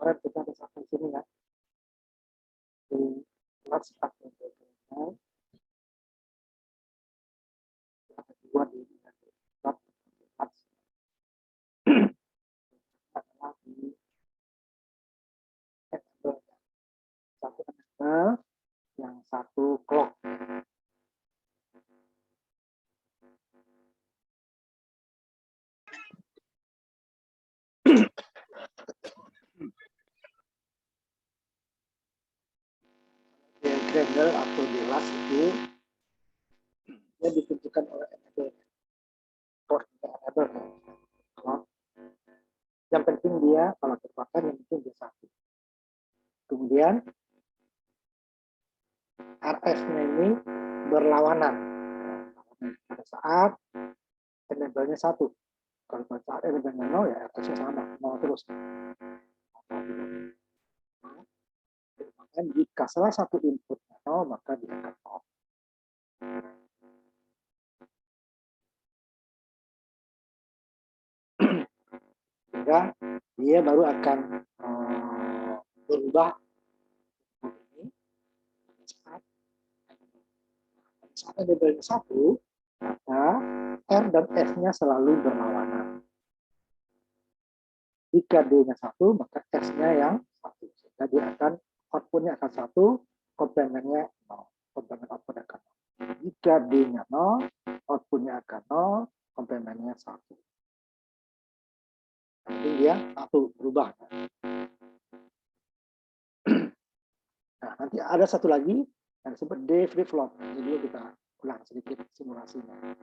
kemarin kita ada sampai sini ya. Di kelas 4 ada dua di adalah di satu enable, yang satu clock. Di Gradle atau di LAS itu dia ditentukan oleh enable. Enable. Yang penting dia kalau terpakai yang penting dia satu. Kemudian RS-nya ini berlawanan. Pada saat enable-nya satu. Kalau pada saat enable-nya 0 ya RS-nya sama, 0 terus. Dan jika salah satu inputnya 0 maka dia akan off. Sehingga dia baru akan berubah saat enable-nya satu, maka R dan S-nya selalu berlawanan. Jika D-nya satu, maka S-nya yang satu. Sehingga dia akan output-nya akan satu, komplemennya 0. Komplemen output akan 0. Jika D-nya 0, output-nya akan 0, komplemennya 1. Nanti dia satu berubah. Nah, nanti ada satu lagi yang disebut D flip-flop. Jadi dulu kita ulang sedikit simulasinya.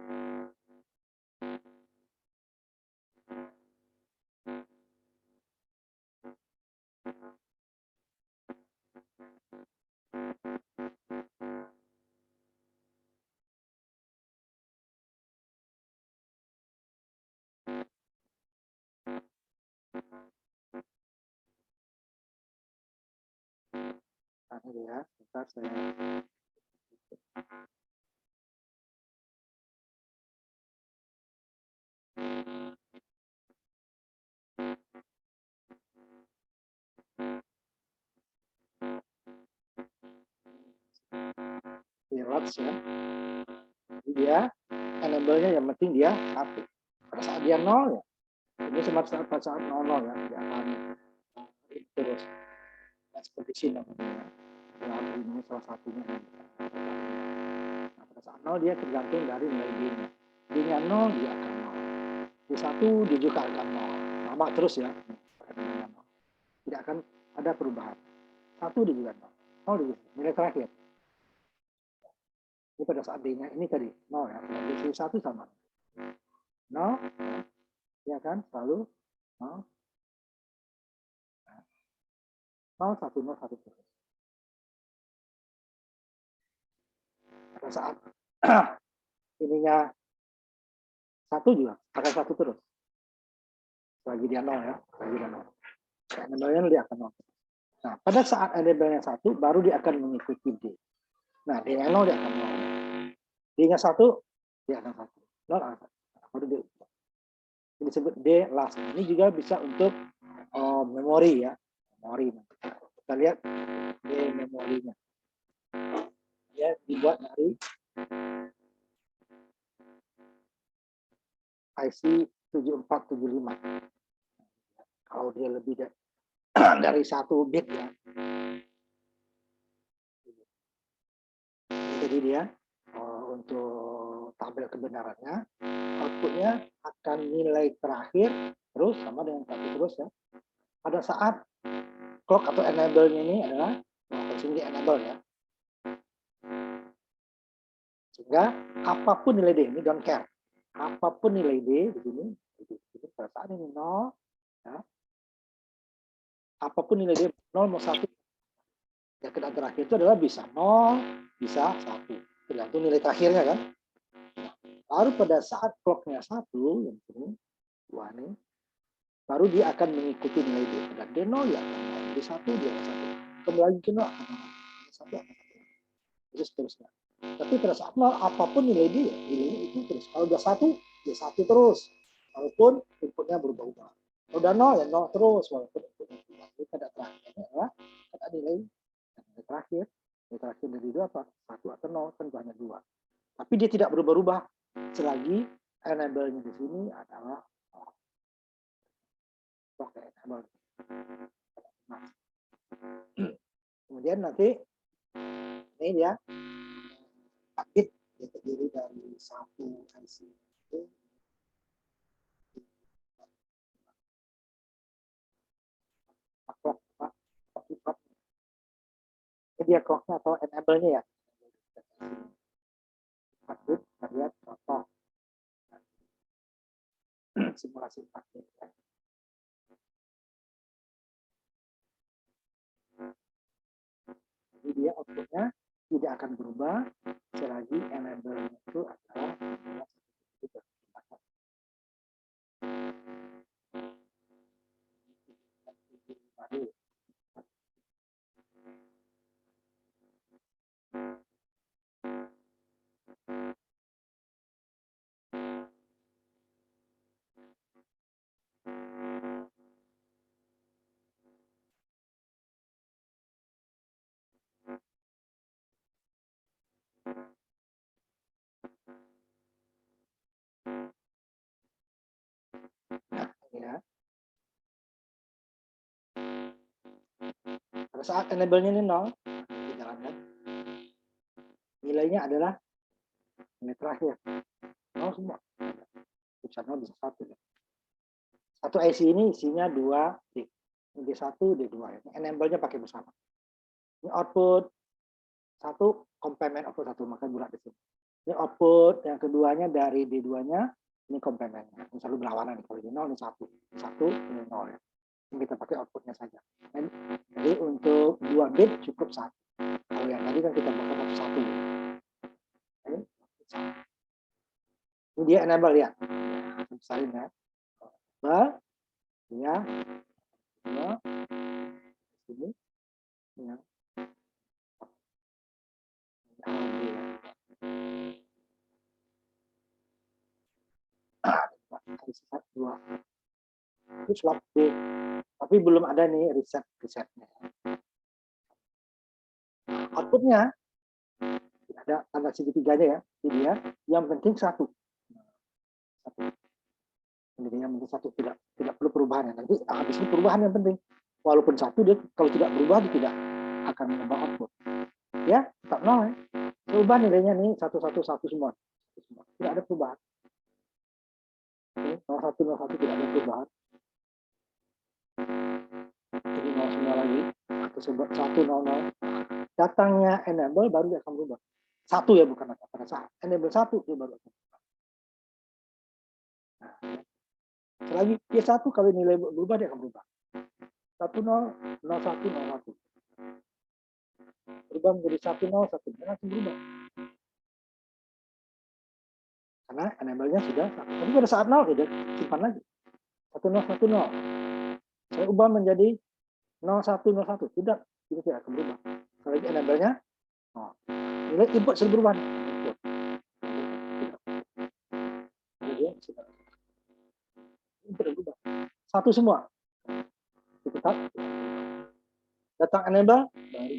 Nah, ini ya, sebentar saya lots ya. Jadi dia enable-nya yang penting dia satu. Pada saat dia 0 ya, ini pada saat 00 ya, dia akan terus expedition namanya. Ya, ini salah satunya. Nah, pada saat 0 dia tergantung dari nilai D-nya. D-nya 0 dia akan 0. D1 dia juga akan 0. Sama terus ya. Tidak akan ada perubahan. 1 dia juga 0. 0 dia juga. Nilai terakhir. Ini pada saat D-nya ini tadi 0 ya. D1 sama 0 ya kan, selalu 0 0 1 0 1 terus. Pada saat ininya 1 juga akan 1 terus. Lagi dia 0 ya, lagi dia 0. Enable-nya dia akan 0. Nah, pada saat enable-nya 1 baru dia akan mengikuti D. Nah, D-nya 0 dia akan 0. D-nya 1 dia akan 1. 0 akan 1. Baru dia ini disebut D last. Ini juga bisa untuk memori ya. Memori. Kita lihat D memorinya. Ya, dibuat dari IC 7475. Kalau dia lebih dari 1 bit ya. Jadi dia untuk tabel kebenarannya, outputnya akan nilai terakhir terus sama dengan 1 terus ya. Pada saat clock atau enable-nya ini adalah sini enable ya. Sehingga apapun nilai D ini don't care. Apapun nilai D di sini pada saat ini 0 ya. Apapun nilai D 0 mau 1. Ya, kena terakhir itu adalah bisa 0, bisa 1. Tergantung nilai terakhirnya kan. Baru pada saat clock-nya 1 yang ini, dua nih, baru dia akan mengikuti nilai D. Dan D0 ya akan 0. D1 dia akan 1. Kembali lagi ke 0 akan 0. D1 akan 1. Terus seterusnya. Tapi pada saat 0 apapun nilai D, nilainya itu terus. Kalau udah 1, dia 1 terus. Walaupun inputnya berubah-ubah. Udah nol ya nol terus walaupun itu pada terakhirnya adalah ada nilai terakhir. Nilai terakhir dari dua apa? 1 atau 0 kan hanya 2. Tapi dia tidak berubah-ubah selagi enable-nya di sini adalah enable. Nah, kemudian nanti ini dia paket yang terdiri dari satu IC itu ini dia clock-nya atau enable-nya ya. Paket kita lihat contoh simulasi paket. Jadi dia output-nya tidak akan berubah selagi enable itu adalah ya. Pada saat enable-nya ini 0, dijalankan. Nilainya adalah nilai terakhir. 0 semua. Bisa 0, bisa 1. Ya. Satu IC ini isinya 2 D. D1, D2. Ini enable-nya pakai bersama. Ini output 1, komplement output 1, maka bulat di sini. Ini output yang keduanya dari D2-nya, ini komplementnya. Ini selalu berlawanan. Kalau ini 0, ini 1. 1, ini 0 ya. Ini kita pakai outputnya saja. Jadi untuk 2 bit cukup 1. Kalau yang tadi kan kita pakai 1. Ini dia enable ya. Besarin ya. Enable, ya. Sini. Ya. Itu slot B. Tapi belum ada nih resetnya. Outputnya ada tanda segitiganya ya. Jadi ya, yang penting 1. Jadi yang penting 1 tidak perlu perubahan ya. Nanti habis itu perubahan yang penting. Walaupun 1 dia kalau tidak berubah dia tidak akan mengubah output. Ya, tetap 0 ya. Perubahan nilainya nih 111 semua. Tidak ada perubahan. 0101 tidak ada perubahan. Jadi 0 semua lagi. Atau sebut 100. Datangnya enable baru dia akan berubah. 1 ya bukan pada saat enable 1 dia baru akan berubah. Nah, selagi dia 1 kalau nilai berubah dia akan berubah. 100101. Berubah menjadi 101 dia akan berubah. Karena enable-nya sudah 1. Tapi pada saat 0 dia simpan lagi. 1010. Saya ubah menjadi 0101. Tidak, itu tidak akan berubah. Kalau enable-nya nilai input sudah berubah. Berubah. 1 semua. Tetap datang enable baru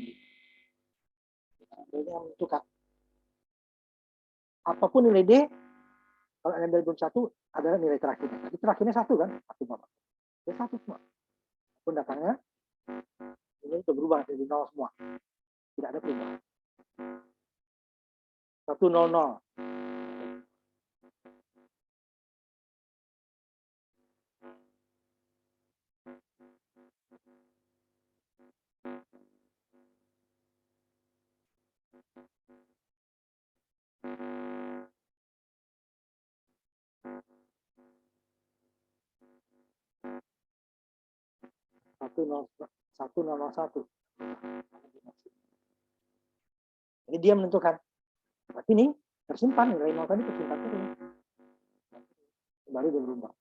enable-nya menentukan. Apapun nilai D, kalau enable belum 1 adalah nilai terakhirnya. Tapi terakhirnya 1 kan? 1 bapak. Dia 1 semua. Pun datangnya ini sudah berubah jadi 0 semua. Tidak ada perubahan. 100. 1001. Ini dia menentukan. Berarti ini tersimpan nilai 0 tadi tersimpan terus. Baru dia berubah.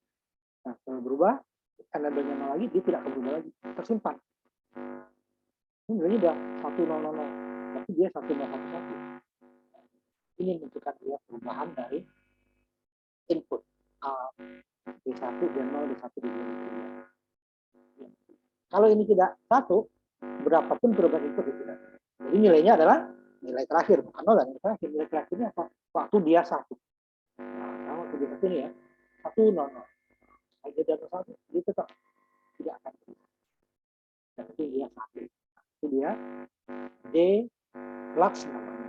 Nah, kalau berubah, enable-nya 0 lagi, dia tidak akan berubah lagi. Tersimpan. Ini nilainya udah 100. Tapi dia 1011. Ini menentukan dia perubahan dari input D1, D0, D1, D2, D3. Kalau ini tidak satu, berapapun perubahan input itu tidak. Jadi nilainya adalah nilai terakhir, bukan nol dan nilai terakhir. Nilai terakhirnya apa? Waktu dia satu. Nah, waktu dia satu ini ya, satu nol nol. Kalau dia satu, dia tetap tidak akan berubah. Tapi dia satu. Itu dia D flux namanya.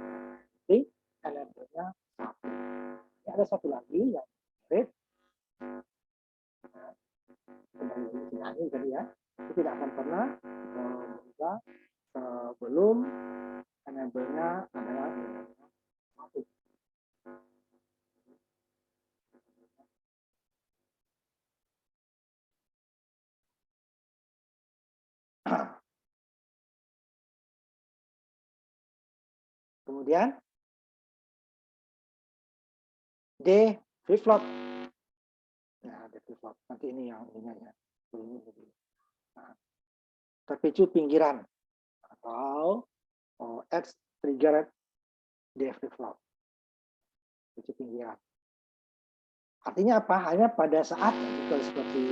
Jadi enablernya satu. Ini ada satu lagi yang menarik. Kembali ke sini tadi ya, itu tidak akan pernah berubah sebelum enablernya adalah satu. Kemudian D flip flop. Nah, D flip flop. Nanti ini yang ini ya. Nah, terpicu pinggiran atau X trigger D flip flop. Terpicu pinggiran. Artinya apa? Hanya pada saat itu seperti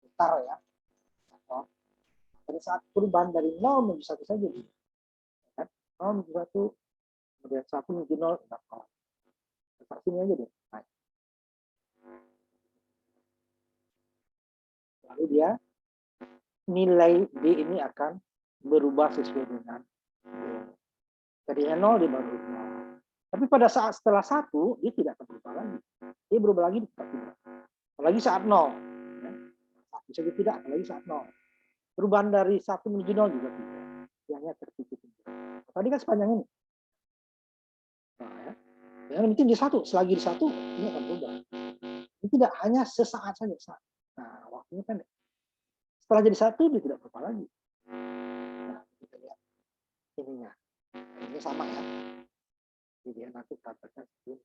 gitar ya. Pada saat perubahan dari 0 menuju 1 saja. 0 menuju 1, kemudian 1 menuju 0, seperti ini aja deh. Nah. Lalu dia nilai D ini akan berubah sesuai dengan D. Tadinya 0, dia baru 0. Tapi pada saat setelah 1, dia tidak akan berubah lagi. Dia berubah lagi, tidak. Apalagi saat 0. Ya. Satu saja tidak, apalagi saat 0. Perubahan dari 1 menuju 0 juga tidak. Dia hanya terpicu. Tadi kan sepanjang ini. Nah, ya. Yang mungkin di 1, selagi di 1, ini akan berubah. Ini tidak hanya sesaat saja. Nah, waktunya pendek. Setelah jadi 1, dia tidak berubah lagi. Nah, kita lihat ininya. Ini sama ya. Jadi dia nanti katakan seperti ini.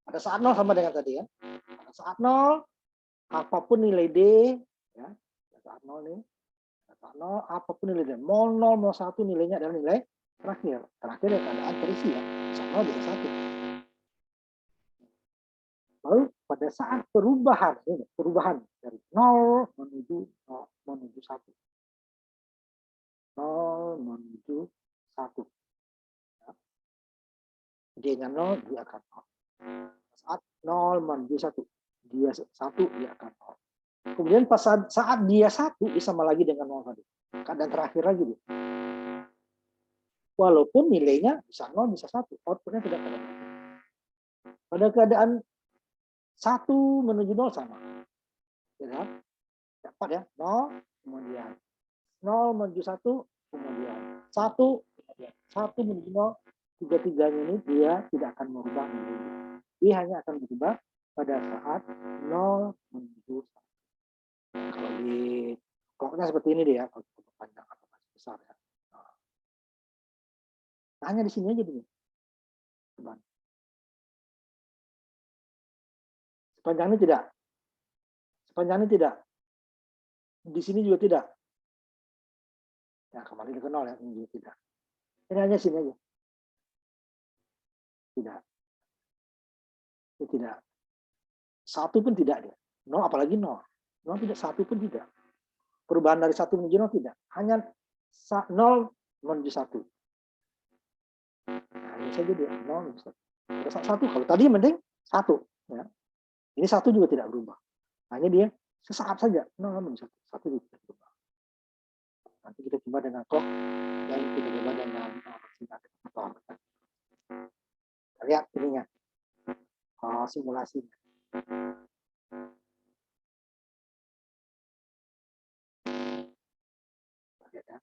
Pada saat 0 sama dengan tadi ya. Pada saat 0, apapun nilai D, ya, pada saat 0 nih, pada saat 0, apapun nilai D, mau 0, mau 1, nilainya adalah nilai terakhir. Terakhir ya keadaan terisi ya. Bisa 0, bisa 1. Lalu pada saat perubahan, ini, perubahan dari 0 menuju 0, menuju 1. 0 menuju 1. Ya. D-nya 0, dia akan 0. Saat 0 menuju 1, dia 1, dia akan 0. Kemudian pas saat dia 1, dia sama lagi dengan 0 tadi. Keadaan terakhir lagi dia. Walaupun nilainya bisa 0, bisa 1. Outputnya tidak pada. Pada keadaan 1 menuju 0 sama. Ya, dapat ya. 0, kemudian 0 menuju 1, kemudian 1, kemudian 1 menuju 0. Tiga-tiganya ini dia tidak akan merubah nilainya. Dia hanya akan berubah pada saat 0 menuju 1. Kalau di pokoknya seperti ini deh ya, kalau panjang atau besar ya. Nah, hanya di sini aja dulu. Sepanjang ini tidak. Sepanjang ini tidak. Di sini juga tidak. Ya, kembali ke 0 ya, ini juga tidak. Ini hanya sini aja. Tidak. Ini tidak. 1 pun tidak dia. 0 apalagi 0. 0 tidak, 1 pun tidak. Perubahan dari 1 menuju 0 tidak. Hanya 0 menuju 1. Nah, ini saja dia. 0 menuju 1. Pada saat 1. Kalau tadi mending 1. Ya. Ini 1 juga tidak berubah. Hanya dia sesaat saja. 0 menuju 1. 1 juga tidak berubah. Nanti kita coba dengan clock dan kita coba dengan simulator. Lihat ininya. Simulasinya. Lihat ya.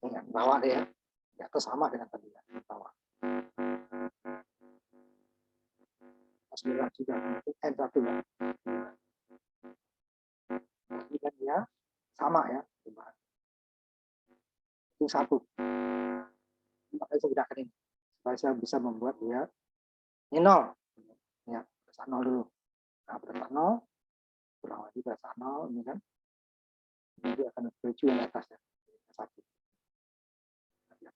Ingat, bawah deh ya. Di atas sama dengan tadi ya, bawah. Pas bilang juga itu N1 ya. Dan dia sama ya, itu satu. Makanya saya gunakan ini supaya saya bisa membuat dia ini 0 ya, pada 0 dulu. Nah, pada 0 kurang lagi pada 0 ini kan, dia akan menuju yang atas ya, 1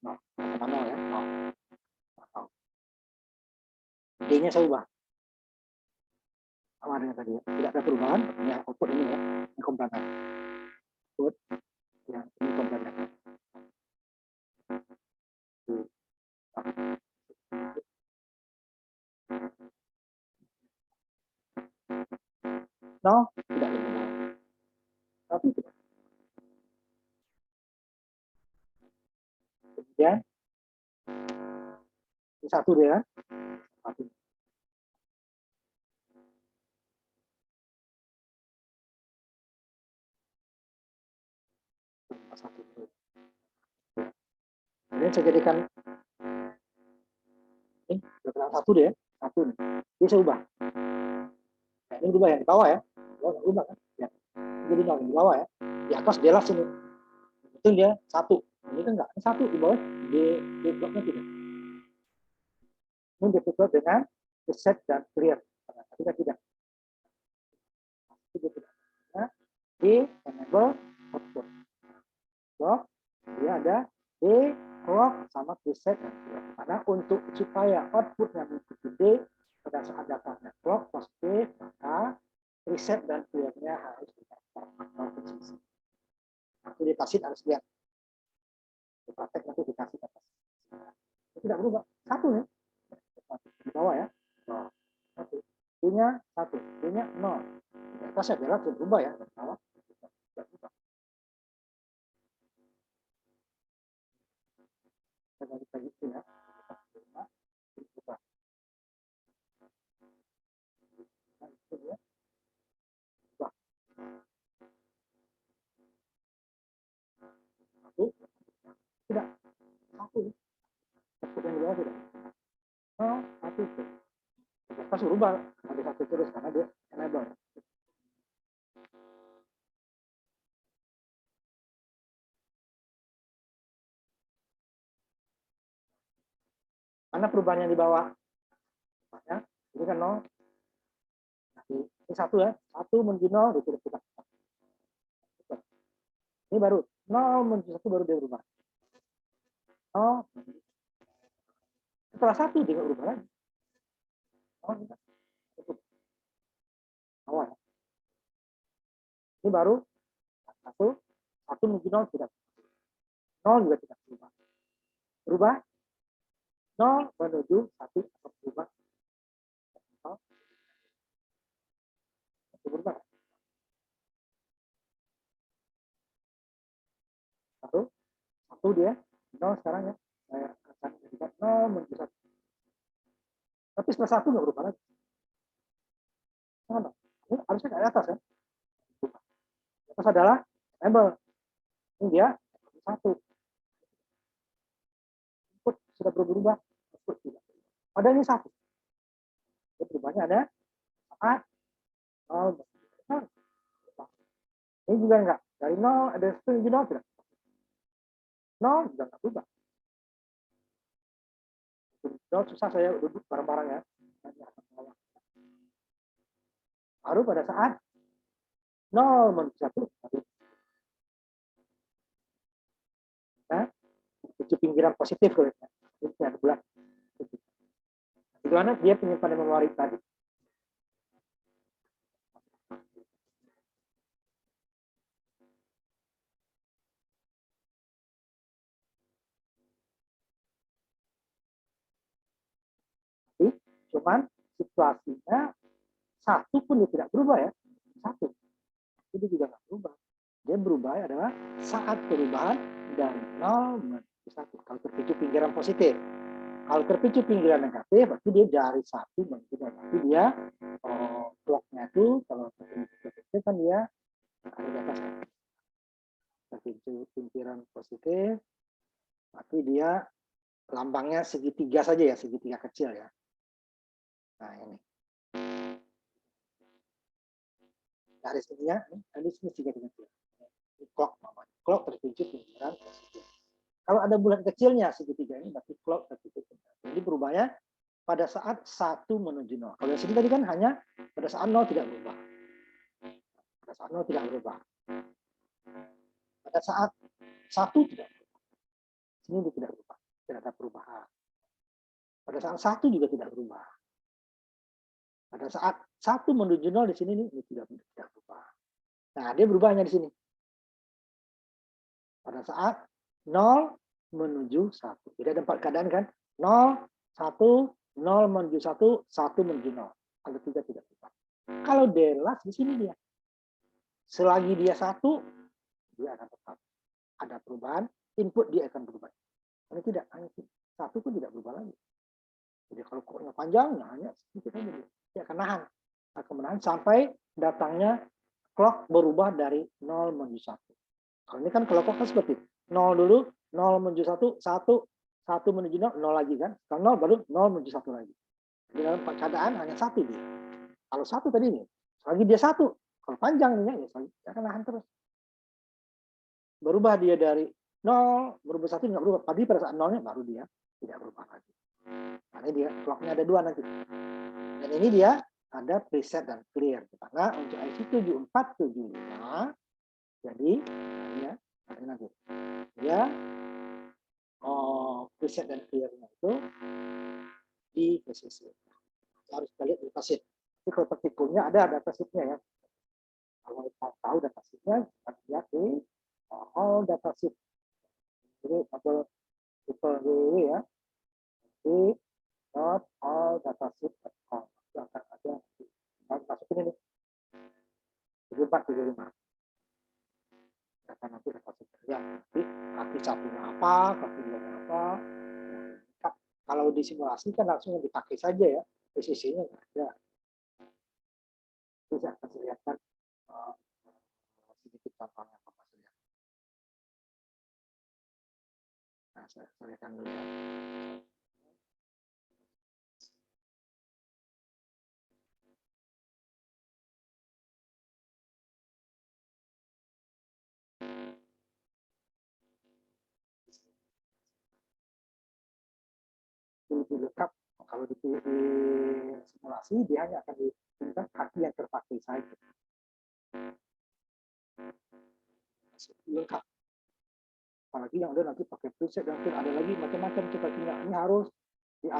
0 sama 0 ya, 0. D-nya saya ubah sama dengan tadi ya. Tidak ada perubahan, ya output ini ya, ini komplemen. Output yang ini komplemen. No, tidak ada perubahan. Tapi kemudian ini satu deh ya, satu. Satu. Kemudian saya jadikan ini berapa satu deh ya, satu nih. Ini saya ubah. Nah, ini berubah yang di bawah ya. Bawah nggak ubah kan? Ya. Jadi nol di bawah ya. Di atas dia lah sini. Itu dia satu. Ini kan enggak, ini satu di bawah di bloknya tidak. Ini ditutup dengan reset dan clear. Nah, tapi kan tidak. Itu tidak. Nah, di enable output. Blok dia ada D clock sama preset dan clear. Karena untuk supaya outputnya mengikuti D pada saat datangnya clock positif, maka preset dan clear-nya harus dikatakan atau posisi. Nanti dikasih harus lihat. Praktek nanti dikasih atas. Tidak berubah. Satu ya. Di bawah ya. Satu. Punya satu. Punya nol. Di atas ya bela berubah ya. Di bawah. Tidak berubah. Kita gitu ya. Berubah. Nah, itu ya. Berubah. Satu. Tidak. Satu. Satu yang di bawah tidak. Nol. Satu. Di atas berubah. Ada satu terus karena dia enable. Mana perubahannya di bawah? Ya, ini kan nol. Ini satu ya. Satu menuju nol. Kita. Ini baru 0 menuju 1 baru dia berubah. 0. Setelah 1 dia berubah lagi. Oh, tidak. Awal. Ini baru 1. 1 menuju 0 tidak. 0 juga tidak berubah. Berubah. 0 menuju 1 atau berubah. 0. Berubah. Baru 1 dia. 0 sekarang ya. Saya akan jadikan 0 menuju 1. Tapi setelah 1 nggak berubah lagi. Ini harusnya ke atas ya. Di atas adalah enable. Ini dia 1. Input sudah berubah. Output tidak. Ada ini 1. Perubahannya ada saat 0. Ini juga enggak. Dari 0 ada 1 menuju 0 tidak. 0 juga enggak berubah. 0 susah saya duduk bareng-bareng ya. Baru pada saat 0 menuju 1. Nah, itu pinggiran positif kalau ini ada bulan. Bagaimana dia penyimpanan memori tadi? Jadi, cuman situasinya 1 pun dia tidak berubah ya. 1. Itu juga nggak berubah. Dia berubah adalah saat perubahan dari 0 menuju 1. Kalau terpicu pinggiran positif. Kalau terpicu pinggiran negatif, berarti dia dari 1 menuju 2. Berarti dia bloknya itu, kalau terpicu positif kan dia ada di atas. Terpicu pinggiran positif, Tapi dia lambangnya segitiga saja ya, segitiga kecil ya. Nah ini. Dari sininya, tadi sini segitiga kecil. Ini clock namanya. Clock tertuju lingkaran positif. Kalau ada bulan kecilnya segitiga ini berarti clock tertuju. Jadi berubahnya pada saat 1 menuju 0. Kalau yang sini tadi kan hanya pada saat 0 tidak berubah. Pada saat 0 tidak berubah. Pada saat 1 tidak berubah. Sini tidak berubah. Tidak ada perubahan. Pada saat 1 juga tidak berubah. Pada saat 1 menuju 0 di sini ini tidak berubah. Nah, dia berubahnya di sini. Pada saat 0 menuju 1. Jadi ada 4 keadaan kan? 0, 1, 0 menuju 1, 1 menuju 0. Kalau 3 tidak berubah. Kalau delas di sini dia. Selagi dia 1, dia akan tetap. Ada perubahan, input dia akan berubah. Ini tidak, hanya 1 pun tidak berubah lagi. Jadi kalau koknya panjang, nah hanya sedikit saja dia akan nahan. Akan menahan sampai datangnya clock berubah dari 0 menuju 1. Kalau ini kan kalau clock kan seperti 0 dulu, 0 menuju 1, 1 menuju 0, 0 lagi kan. Kalau 0 baru 0 menuju 1 lagi. Di dalam keadaan hanya 1 dia. Kalau 1 tadi ini, lagi dia 1. Kalau panjang ini ya, dia akan nahan terus. Berubah dia dari 0, berubah 1 nggak berubah. Tapi pada saat 0-nya baru dia tidak berubah lagi. Karena dia clocknya ada 2 nanti. Dan ini dia ada preset dan clear. Karena untuk IC 7475, jadi ya, nanti ya preset dan clear-nya itu di PCC. Harus kita lihat dataset. Jadi kalau tertipulnya ada datasetnya ya. Kalau kita tahu datasetnya, kita lihat di all dataset. Jadi atau www ya. Di all.dataset.com. Itu akan ada masuk ini nih. 7475. Data nanti dataset ya. Nanti kaki satunya apa, kaki duanya apa. Nah, kalau disimulasi kan langsung dipakai saja ya. PCC-nya nggak ada. Bisa kasih lihat kan sedikit contohnya apa saja. Nah, saya lihatkan dulu ya. Lebih lengkap kalau di simulasi dia hanya akan diberikan kaki yang terpakai saja. Lengkap. Apalagi yang ada nanti pakai preset dan ada lagi macam-macam kakinya. Ini harus di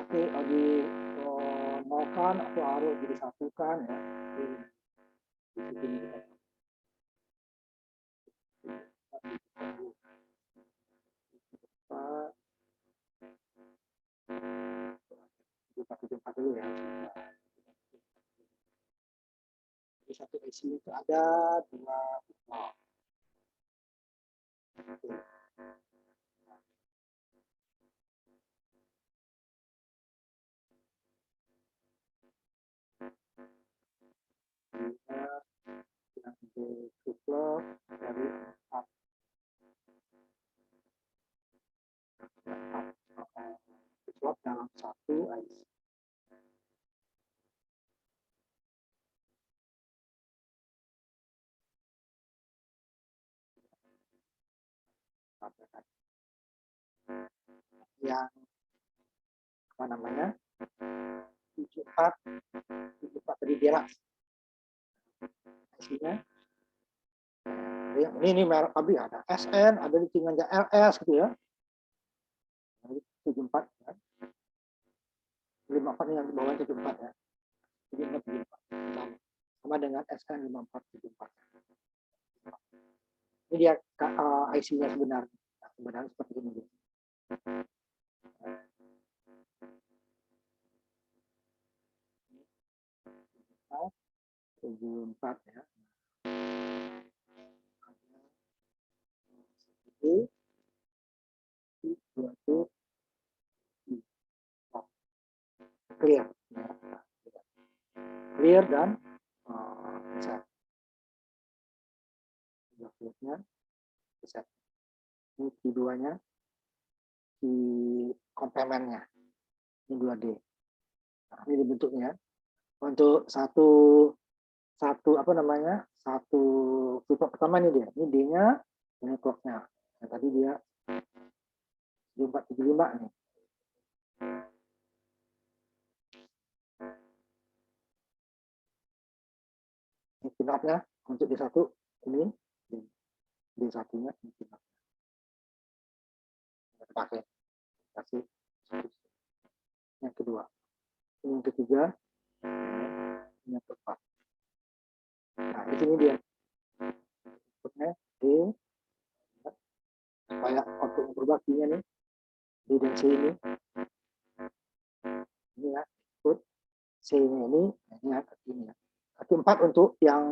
nolkan atau harus disatukan ya. Jumpa dulu ya. Di satu IC itu ada 2 blok. Yang di blok dari 4 blok dalam satu IC. Yang apa namanya 74 tadi deras isinya ini merek pabrik ada SN ada di tinggalnya LS gitu ya 74 ya. 54 yang di bawah 74 ya 74 sama dengan SN 5474 ini dia IC-nya sebenarnya seperti ini 74 ya. Itu clear. Clear dan bisa. Clear-nya bisa. Ini keduanya kaki komplementnya. Ini 2D. Nah, ini dibentuknya. Untuk satu apa namanya? Satu tipe pertama ini dia. Ini D-nya, ini clock-nya. Nah, tadi dia 475 nih. Ini pinatnya untuk D1 ini D1-nya ini pinatnya. Pakai kasih yang kedua. Ini yang ketiga. Ini yang keempat. Nah, di sini dia. Inputnya D. Supaya output berbaktinya nih. D dan C ini. Ini ya. Input C-nya ini ya, ini ya. Kaki 4 untuk yang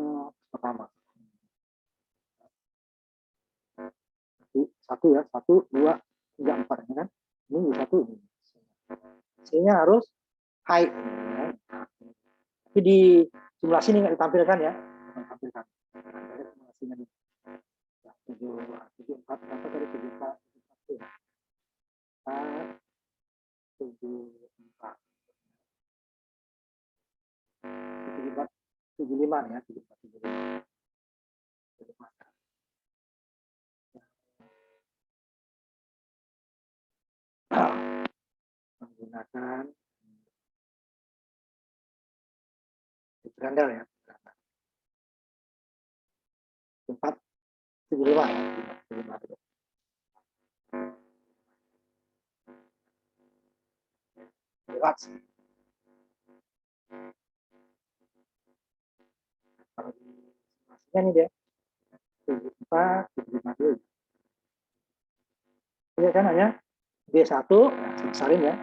pertama. Satu ya, 1, 2, 3, 4 kan. Ini satu ini. C-nya harus high. Ya. Tapi di simulasi ini nggak ditampilkan ya. Ditampilkan. Simulasinya nih. 74 berapa tadi 74 74 75 ya 75 menggunakan berandal ya 4 75 ya 75 lewat kalau di simulasinya nih dia 74 75 dulu ya kan hanya D1 nah, besarin ya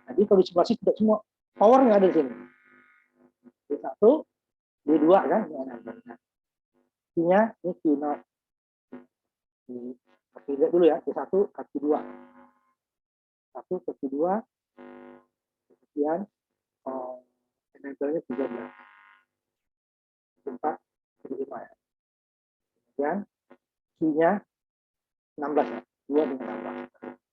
jadi kalau di simulasi tidak semua powernya ada di sini D1 D2 kan ini keynote kaki lihat dulu ya D1 kaki 2 1 kaki 2 kemudian enablernya 13 4 5 ya kemudian key-nya 16 ya 2 dengan 16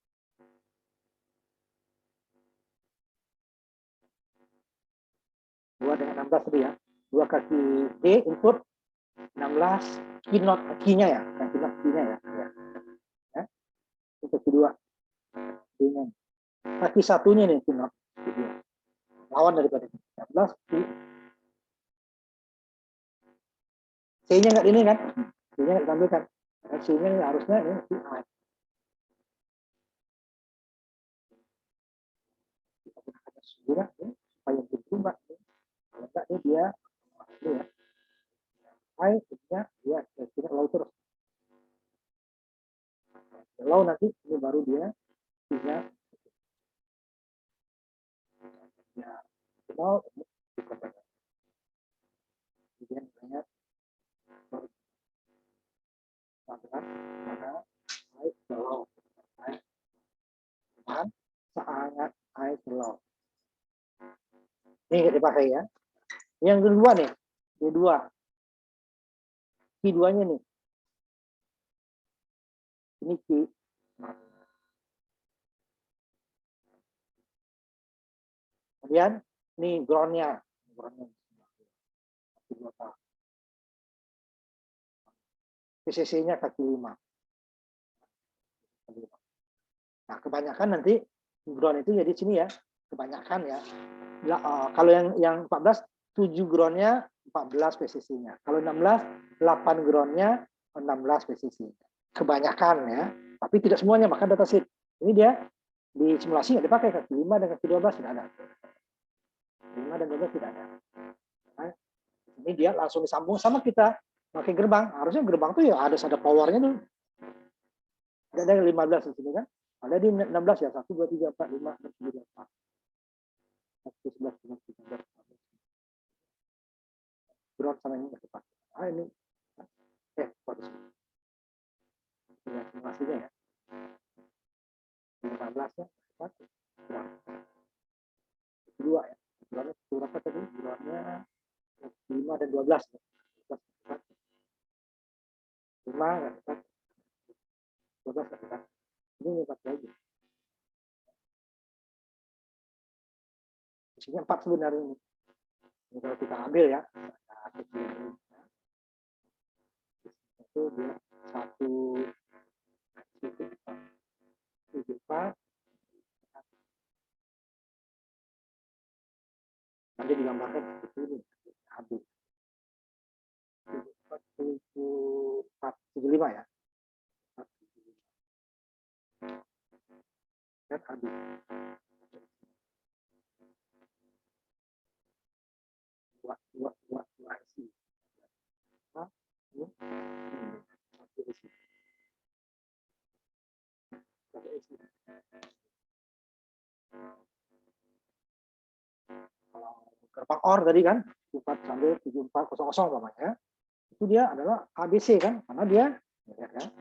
2 dengan 16 tadi ya 2 kaki D input 16 key-nya ya yang key-nya ya itu kaki 2 D-nya kaki satunya nih key-note lawan daripada 16 C-nya nggak ini kan C-nya nggak ditampilkan C-nya harusnya ini supaya berubah kalau enggak ini dia ini ya high nya dia kira low terus low nanti ini baru dia punya ya low kemudian banyak mana high low dan sangat high low ini nggak dipakai ya yang kedua nih D2 Q2 nya nih ini Q kemudian ini groundnya PCC-nya kaki 5 nah kebanyakan nanti ground itu jadi sini ya kebanyakan ya kalau yang 14 7 groundnya 14 PCC-nya kalau 16 8 groundnya 16 PCC kebanyakan ya tapi tidak semuanya bahkan datasheet ini dia di simulasi nggak dipakai kaki 5 dan kaki 12 tidak ada 5 dan 12 tidak ada nah, ini dia langsung disambung sama kita pakai gerbang harusnya gerbang tuh ya harus ada powernya tuh ada 15 di sini kan ada di 16 ya 1 2 3 4 5 6 7 8 11 12 13 ground sama ini nggak dipakai ini simulasinya ya 15 ya kedua ya groundnya berapa tadi groundnya 5 dan 12 ya. 5 nggak dekat 12 nggak dekat ini 4 lagi isinya 4 sebenarnya ini. Ini kalau kita ambil ya, itu dia 1 4 nanti digambarkan seperti ini habis 475 ya, dan habis dua isi. Nah, ini satu isi. Satu isi. Gerbang OR tadi kan 4 sampai 7400 namanya, itu dia adalah ABC kan, karena dia ya, kan?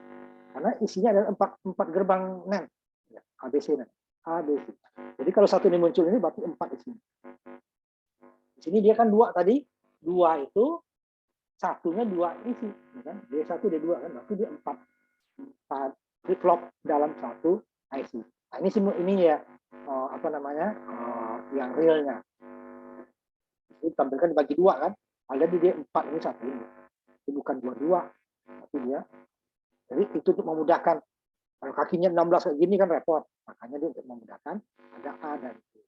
Karena isinya adalah 4 gerbang NAND ya, ABC NAND. ABC. Jadi kalau satu ini muncul ini berarti 4 isinya. Di sini dia kan 2 tadi, 2 itu satunya 2 isi, ya kan? D1 D2 kan, berarti dia 4 flip flop dalam satu IC. Nah, ini ya apa namanya yang realnya. Ditampilkan dibagi 2 kan, ada di dia 4 ini satu ini. Itu bukan 22, tapi dia. Jadi itu untuk memudahkan. Kalau kakinya 16 kayak gini kan repot, makanya dia untuk memudahkan ada A dan B.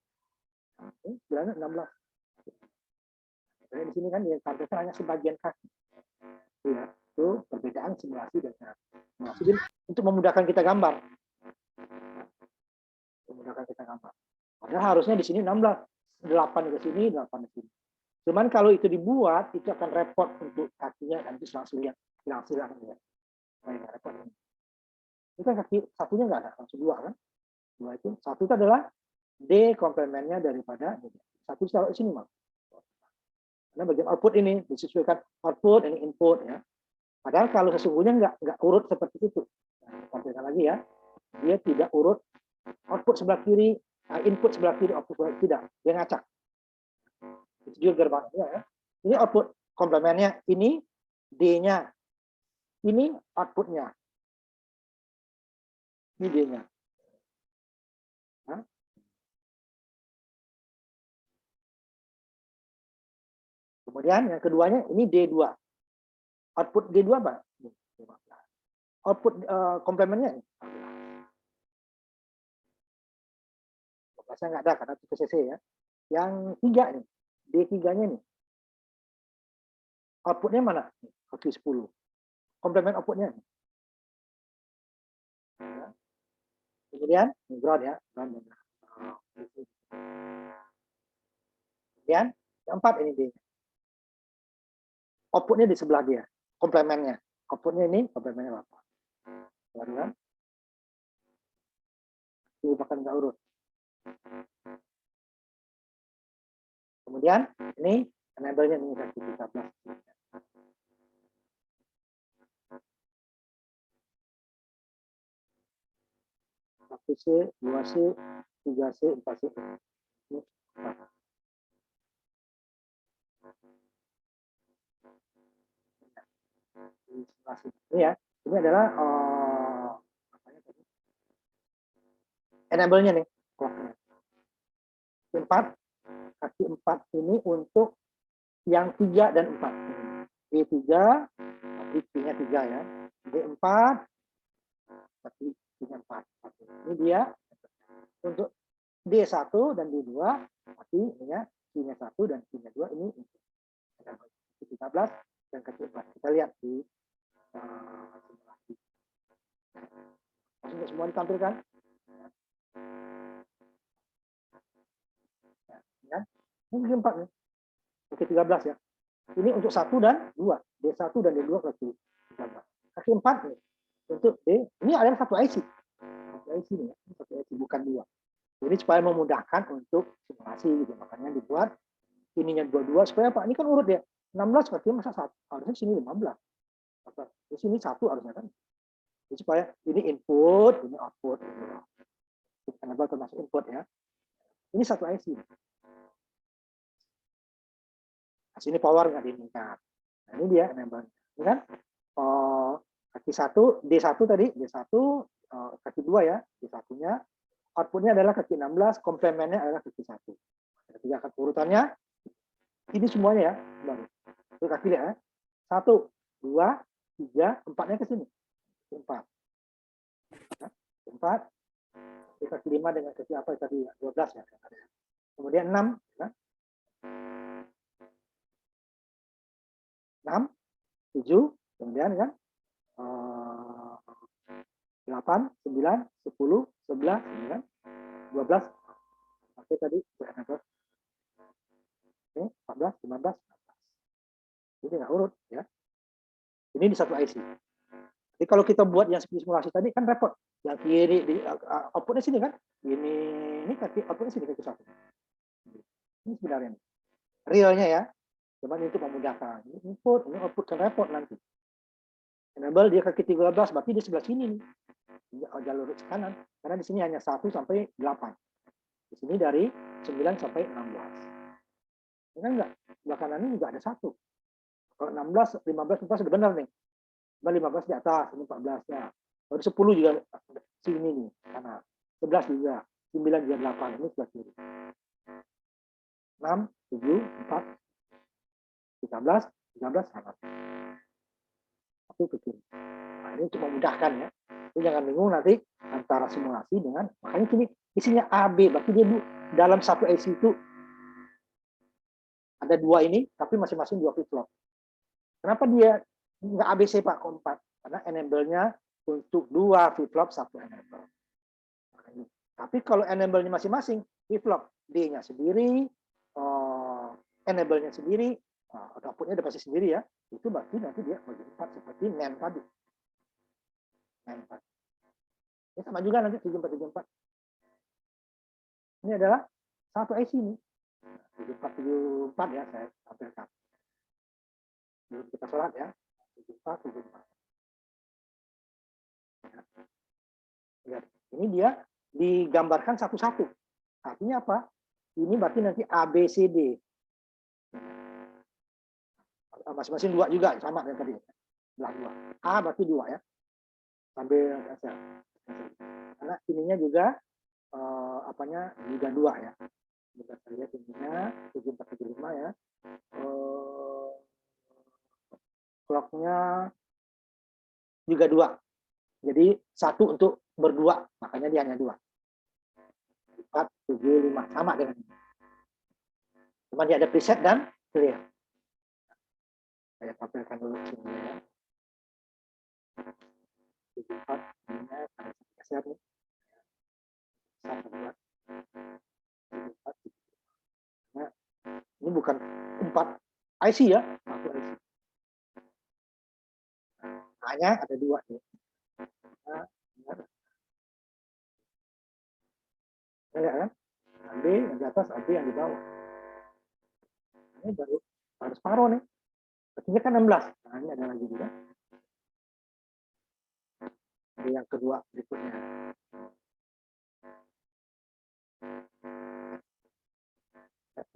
Nah, ini sebenarnya 16. Jadi di sini kan ditampilkan hanya sebagian kaki. Ya, itu perbedaan simulasi dan simulasi untuk memudahkan kita gambar. Memudahkan kita gambar. Padahal harusnya di sini 16, 8 ke sini, 8 ke sini. Cuman kalau itu dibuat, itu akan repot untuk kakinya, dan itu langsung lihat, langsung lihat. Repot. Ini kan kaki satunya nggak ada, langsung 2 kan? 2 itu, satu itu adalah D komplemennya daripada D. Satu ditaruh di sini, Bang. Karena bagian output ini disesuaikan output, ini input ya. Padahal kalau sesungguhnya nggak urut seperti itu. Nah, sampaikan lagi ya, dia tidak urut output sebelah kiri, input sebelah kiri, output sebelah kiri, tidak, dia ngacak. Itu juga gerbangnya ya. Ini output komplemennya, ini D-nya, ini outputnya, ini D-nya. Nah. Kemudian yang keduanya ini D2. Output D2 apa? Output komplemennya saya nggak ada karena itu CC ya. Yang 3 nih, D3-nya nih. Outputnya mana? Kaki 10. Komplemen outputnya. Ya. Kemudian ground ya. Kemudian yang 4 ini D. Outputnya di sebelah dia. Komplemennya. Outputnya ini, komplemennya apa? Baru kan? Ini bahkan nggak urut. Kemudian ini enable-nya ini kaki 13. 1C, 2C, 3C, 4C. Ini ya, ini adalah enable-nya nih. 4, kaki 4 ini untuk yang 3 dan 4. D3, kaki-nya 3 ya. D4, kaki-nya 4. Ini dia untuk D1 dan D2, kaki-nya 1 dan 2 ini untuk 13 dan kaki 4. Kita lihat di simulasi. Maksudnya semua ditampilkan. Ya. Ini 4 nih. Kaki 13 ya. Ini untuk 1 dan 2. D1 dan D2 kaki 13. Kaki 4 nih. Untuk D, ini adalah satu IC. Satu IC nih ya. Satu IC bukan 2. Jadi supaya memudahkan untuk simulasi gitu. Makanya dibuat ininya 22 supaya apa? Ini kan urut ya. 16 kaki masa 1. Harusnya sini 15. Di sini 1 harusnya kan. Jadi supaya ini input, ini output. Enable termasuk input ya. Ini satu IC. Nah, sini power nggak diinginkan. Nah, ini dia enable. Ini kan kaki 1, D1 tadi, D1, kaki 2 ya, D1-nya. Outputnya adalah kaki 16, komplemennya adalah kaki 1. Tiga kaki urutannya. Ini semuanya ya. Baru. Itu kaki lihat ya. 1, 2, 3, 4-nya ke sini. 4. Ya, 4. Kaki 5 dengan kaki apa tadi? 12 ya. Kemudian 6. Ya. 6, 7, kemudian kan 8, 9, 10, 11, 12. Oke tadi ini 14, 15, 16. Ini nggak urut ya. Ini di satu IC. Jadi kalau kita buat yang simulasi tadi kan repot. Yang kiri di outputnya sini kan. Ini kaki outputnya sini kaki satu. Ini sebenarnya realnya ya. Cuman itu memudahkan. Ini input, ini output kan repot nanti. Enable dia kaki 13, berarti di sebelah sini nih. Jalur kanan. Karena di sini hanya 1 sampai 8. Di sini dari 9 sampai 16. Ini kan enggak. Sebelah kanan ini juga ada 1. Kalau 16, 15, 14 sudah benar nih. 15 di atas, ini 14 ya. Baru 10 juga sini nih, kanan. 11 juga, 9 juga 8, ini sebelah kiri. 6, 7, 4, 13, 13, sama. Aku ke kiri. Nah, ini untuk memudahkan ya. Jadi jangan bingung nanti antara simulasi dengan, makanya sini isinya A, B, berarti dia dalam satu IC itu ada 2 ini, tapi masing-masing 2 flip-flop. Kenapa dia nggak ABC Pak, kompat? Karena enable-nya untuk 2 flip-flop, 1 enable. Tapi kalau enable-nya masing-masing, flip-flop D-nya sendiri, enable-nya sendiri, output-nya udah pasti sendiri ya, itu berarti nanti dia bagi 4 seperti NAND tadi. NAND tadi. Ini sama juga nanti 7474. Ini adalah satu IC ini. 7474 ya, saya tampilkan. Belum kita sholat ya. 7474. Ya. Ini dia digambarkan satu-satu. Artinya apa? Ini berarti nanti ABCD. Masing-masing 2 juga, sama dengan tadi. Belah 2. A berarti 2 ya. Sambil karena ininya juga apanya juga 2 ya. Kita lihat ininya 7475 ya. Clock-nya juga 2. Jadi 1 untuk berdua, makanya dia hanya 2. 4, 7, 5 sama dengan ini. Cuma dia ada preset dan clear. Saya tampilkan dulu sini ya. 74 ini ada geser nih. 1, 2. 74. Nah, ini bukan 4 IC ya, 1 IC. Hanya ada 2 nih. Nah, ya kan? AB yang di atas, AB yang di bawah. Ini baru separuh nih. Artinya kan 16. Nah, ini ada lagi juga. Ada yang kedua berikutnya.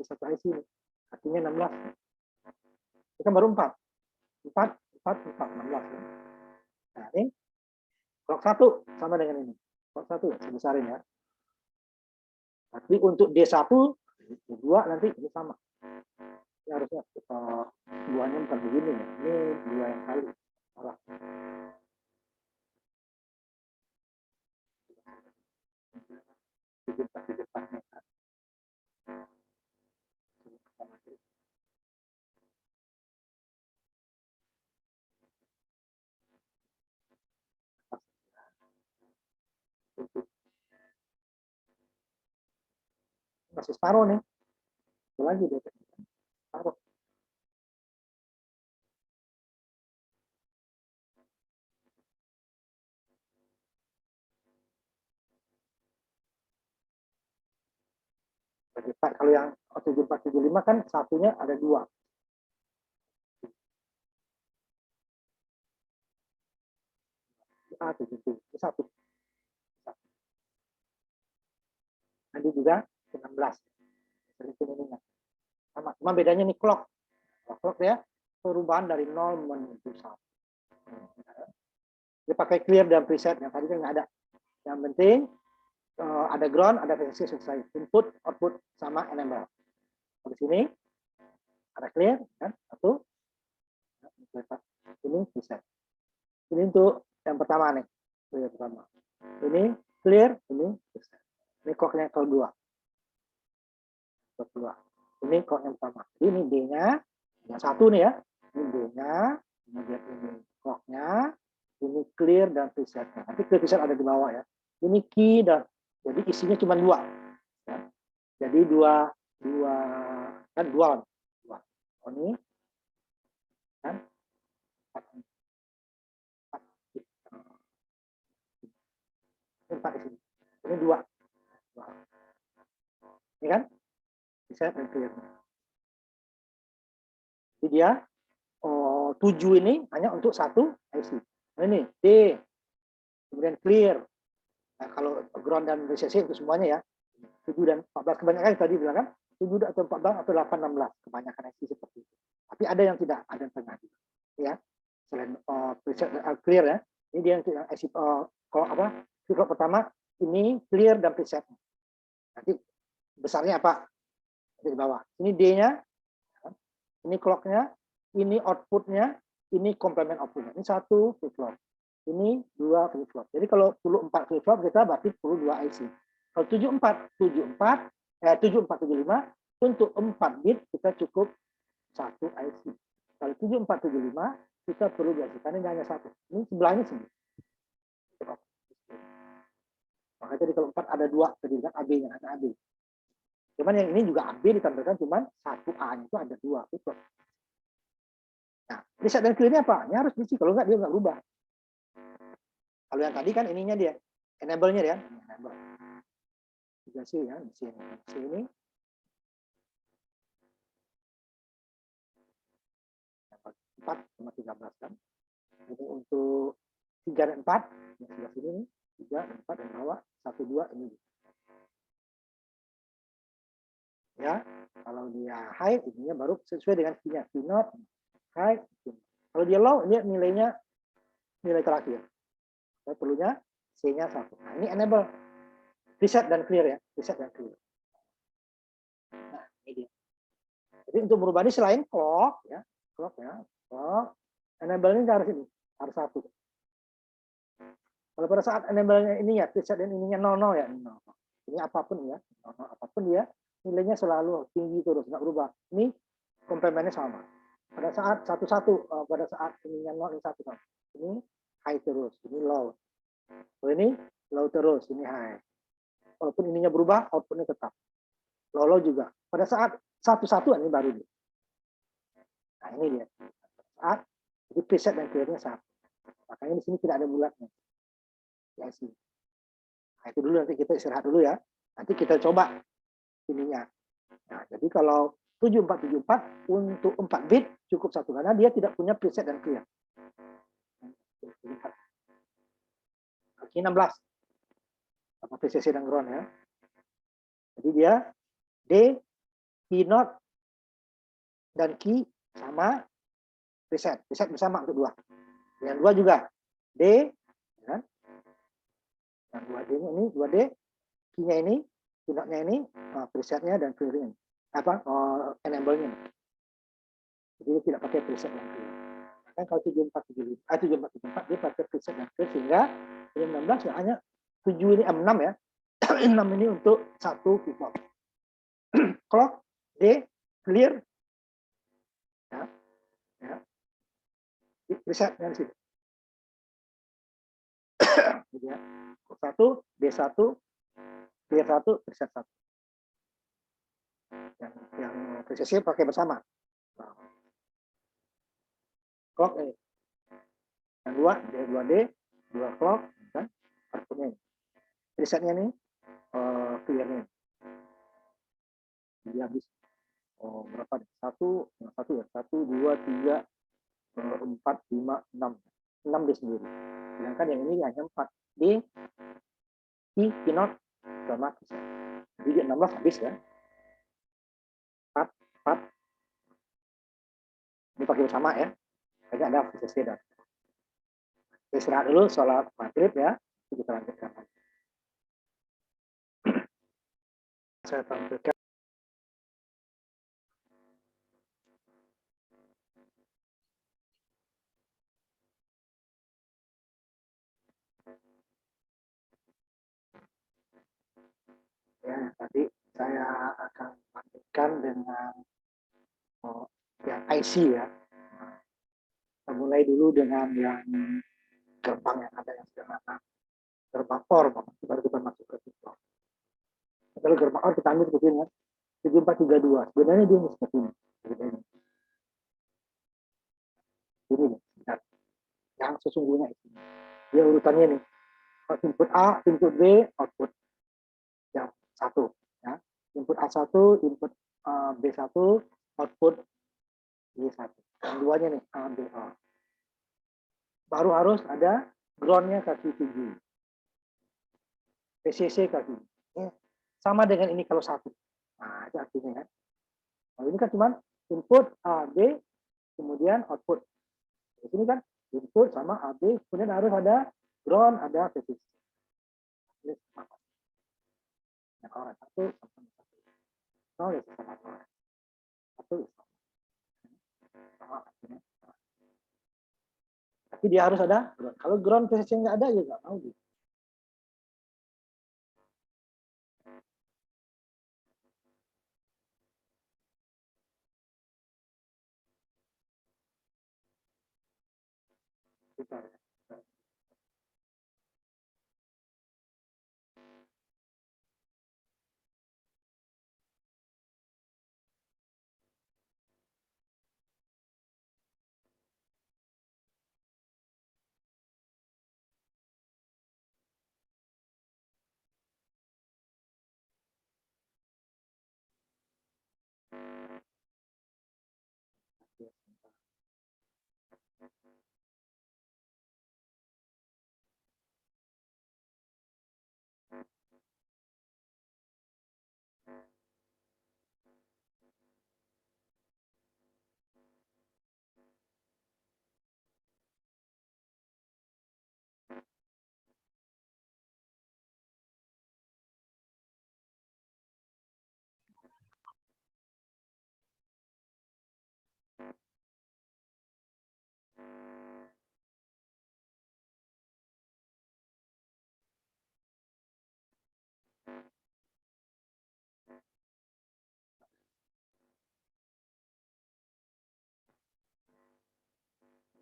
Satu IC ini. Artinya 16. Ini kan baru 4. 4, 16. Ya. Nah, ini clock 1 sama dengan ini. Clock 1 sebesarin ya. Tapi untuk D1, D2 nanti ini sama. Ini harusnya duanya bukan begini ya. Ini 2 yang kali. Salah. Masih separuh nih. Itu lagi deh. Separuh. Kalau yang 7475 kan satunya ada 2. A71. Nanti juga 16. Sama. Cuma bedanya nih clock. Clock ya perubahan dari 0 menuju 1. Dia pakai clear dan preset. Yang tadi kan nggak ada. Yang penting ada ground, ada VCC selesai. Input, output, sama enable. Di sini ada clear kan, satu. Ini preset. Ini untuk yang pertama nih, yang pertama. Ini clear, ini preset. Ini clocknya kedua. Kedua. Ini clock yang pertama. Ini D-nya, yang satu nih ya. Ini D-nya, kemudian ini clocknya, ini clear dan presetnya. Nanti clear preset ada di bawah ya. Ini key dan jadi isinya cuma dua. Ya. Jadi dua kan dua. Oh, ini kan empat di sini. Ini dua. Ini kan preset dan clear. Jadi dia 7 ini hanya untuk satu IC. Nah, ini D, kemudian clear. Nah, kalau ground dan resesi untuk semuanya ya, 7 dan 14 kebanyakan tadi bilang kan, 7 atau 14 atau 8, 16 kebanyakan IC seperti itu. Tapi ada yang tidak, ada yang tengah. Ya, selain preset clear ya, ini dia yang IC kalau apa? Flip pertama ini clear dan preset. Nanti besarnya apa? Di bawah. Ini D-nya, ini clock-nya, ini output-nya, ini complement output-nya. Ini satu flip flop. Ini dua flip flop. Jadi kalau perlu 4 flip flop kita berarti perlu 2 IC. Kalau 7475 untuk 4 bit kita cukup satu IC. Kalau 7475 kita perlu 2 IC karena ini hanya satu. Ini sebelahnya sini. Maka jadi kalau 4 ada 2, tadi kan AB-nya ada AB. Cuman yang ini juga AB ditampilkan cuman satu A-nya itu ada 2 flip flop. Nah, preset dan clear-nya apa? Ini harus diisi, kalau enggak dia enggak berubah. Kalau yang tadi kan ininya dia, enable-nya dia, enable. 3C ya, di sini. C ini 4 sama 13 kan. Jadi untuk 3 dan 4, yang sebelah sini nih, 3 dan 4 dan bawah, 1 2 ini. Ya, kalau dia high ininya baru sesuai dengan key-nya, key not, high. Kalau dia low, ini nilainya nilai terakhir. Saya perlunya C-nya 1. Nah, ini enable. Preset dan clear ya, preset dan clear. Nah, ini dia. Jadi untuk merubah ini selain clock ya, clock, enable-nya harus ini, harus 1. Kalau pada saat enable-nya ini ya, preset dan ininya 00 ya, 0. Ini apapun ya, 00 apapun dia, nilainya selalu tinggi terus, nggak berubah. Ini komplemennya sama. Pada saat 11, pada saat ininya 0, ini 1. Ini high terus, ini low. Oh, ini low terus, ini high. Walaupun ininya berubah, outputnya tetap. Low juga. Pada saat 11 ini baru dia. Nah, ini dia. Saat jadi preset dan clear-nya 1. Makanya di sini tidak ada bulatnya. Ya sih. Nah, itu dulu, nanti kita istirahat dulu ya. Nanti kita coba ininya. Nah, jadi kalau 7474 untuk 4 bit cukup 1 karena dia tidak punya preset dan clear. Kaki 16. Apa PCC dan ground ya. Jadi dia D, key not, dan key sama preset. Preset bersama untuk 2. Yang 2 juga D, kan? Yang 2D-nya ini, 2D, key-nya ini, key not-nya ini, presetnya dan clear-nya. Apa? Enable-nya. Jadi dia tidak pakai preset dan clear. Kan kalau 7474 dia pakai preset dan clear sehingga ini 16 ya hanya 7 ini 6 ya. 6 ini untuk satu flip flop. Clock D clear ya. Ya. Presetnya di sini. Jadi ya. 1 D1 clear 1 preset 1. Yang presetnya pakai bersama. Clock ini. Yang 2 D2D 2 clock kan outputnya. Presetnya nih clearnya. Jadi habis berapa nih? 1 ya 1 2 3 4 5 6 6 D sendiri. Sedangkan yang ini hanya 4 D key not sama preset. Jadi 16 habis ya. 4 ini pakai bersama ya. Jadi ada PCC dan istirahat dulu sholat maghrib ya. Kita lanjutkan. Saya tampilkan saya akan bandingkan dengan yang IC ya. Kita mulai dulu dengan yang gerbang yang ada yang sederhana. Gerbang OR, baru kita masuk ke tipe. Kalau gerbang OR kita ambil seperti ini, 7432. Sebenarnya dia seperti ini. Ini yang sesungguhnya itu. Dia urutannya nih. Input A, input B, output yang satu. Ya. Input A1, input B1, output B1. Yang duanya nih, A, B, A. Baru harus ada ground-nya kaki 7. PCC kaki. Ya. Sama dengan ini kalau satu. Nah, itu artinya kan. Kalau ini kan cuma input A, B, kemudian output. Di sini kan input sama A, B, kemudian harus ada ground, ada PCC. Ini sama. Yang orang satu, sama satu. Nol ya sama orang. Satu sama. Tapi dia harus ada ground. Kalau ground PCC nggak ada, ya nggak mau gitu.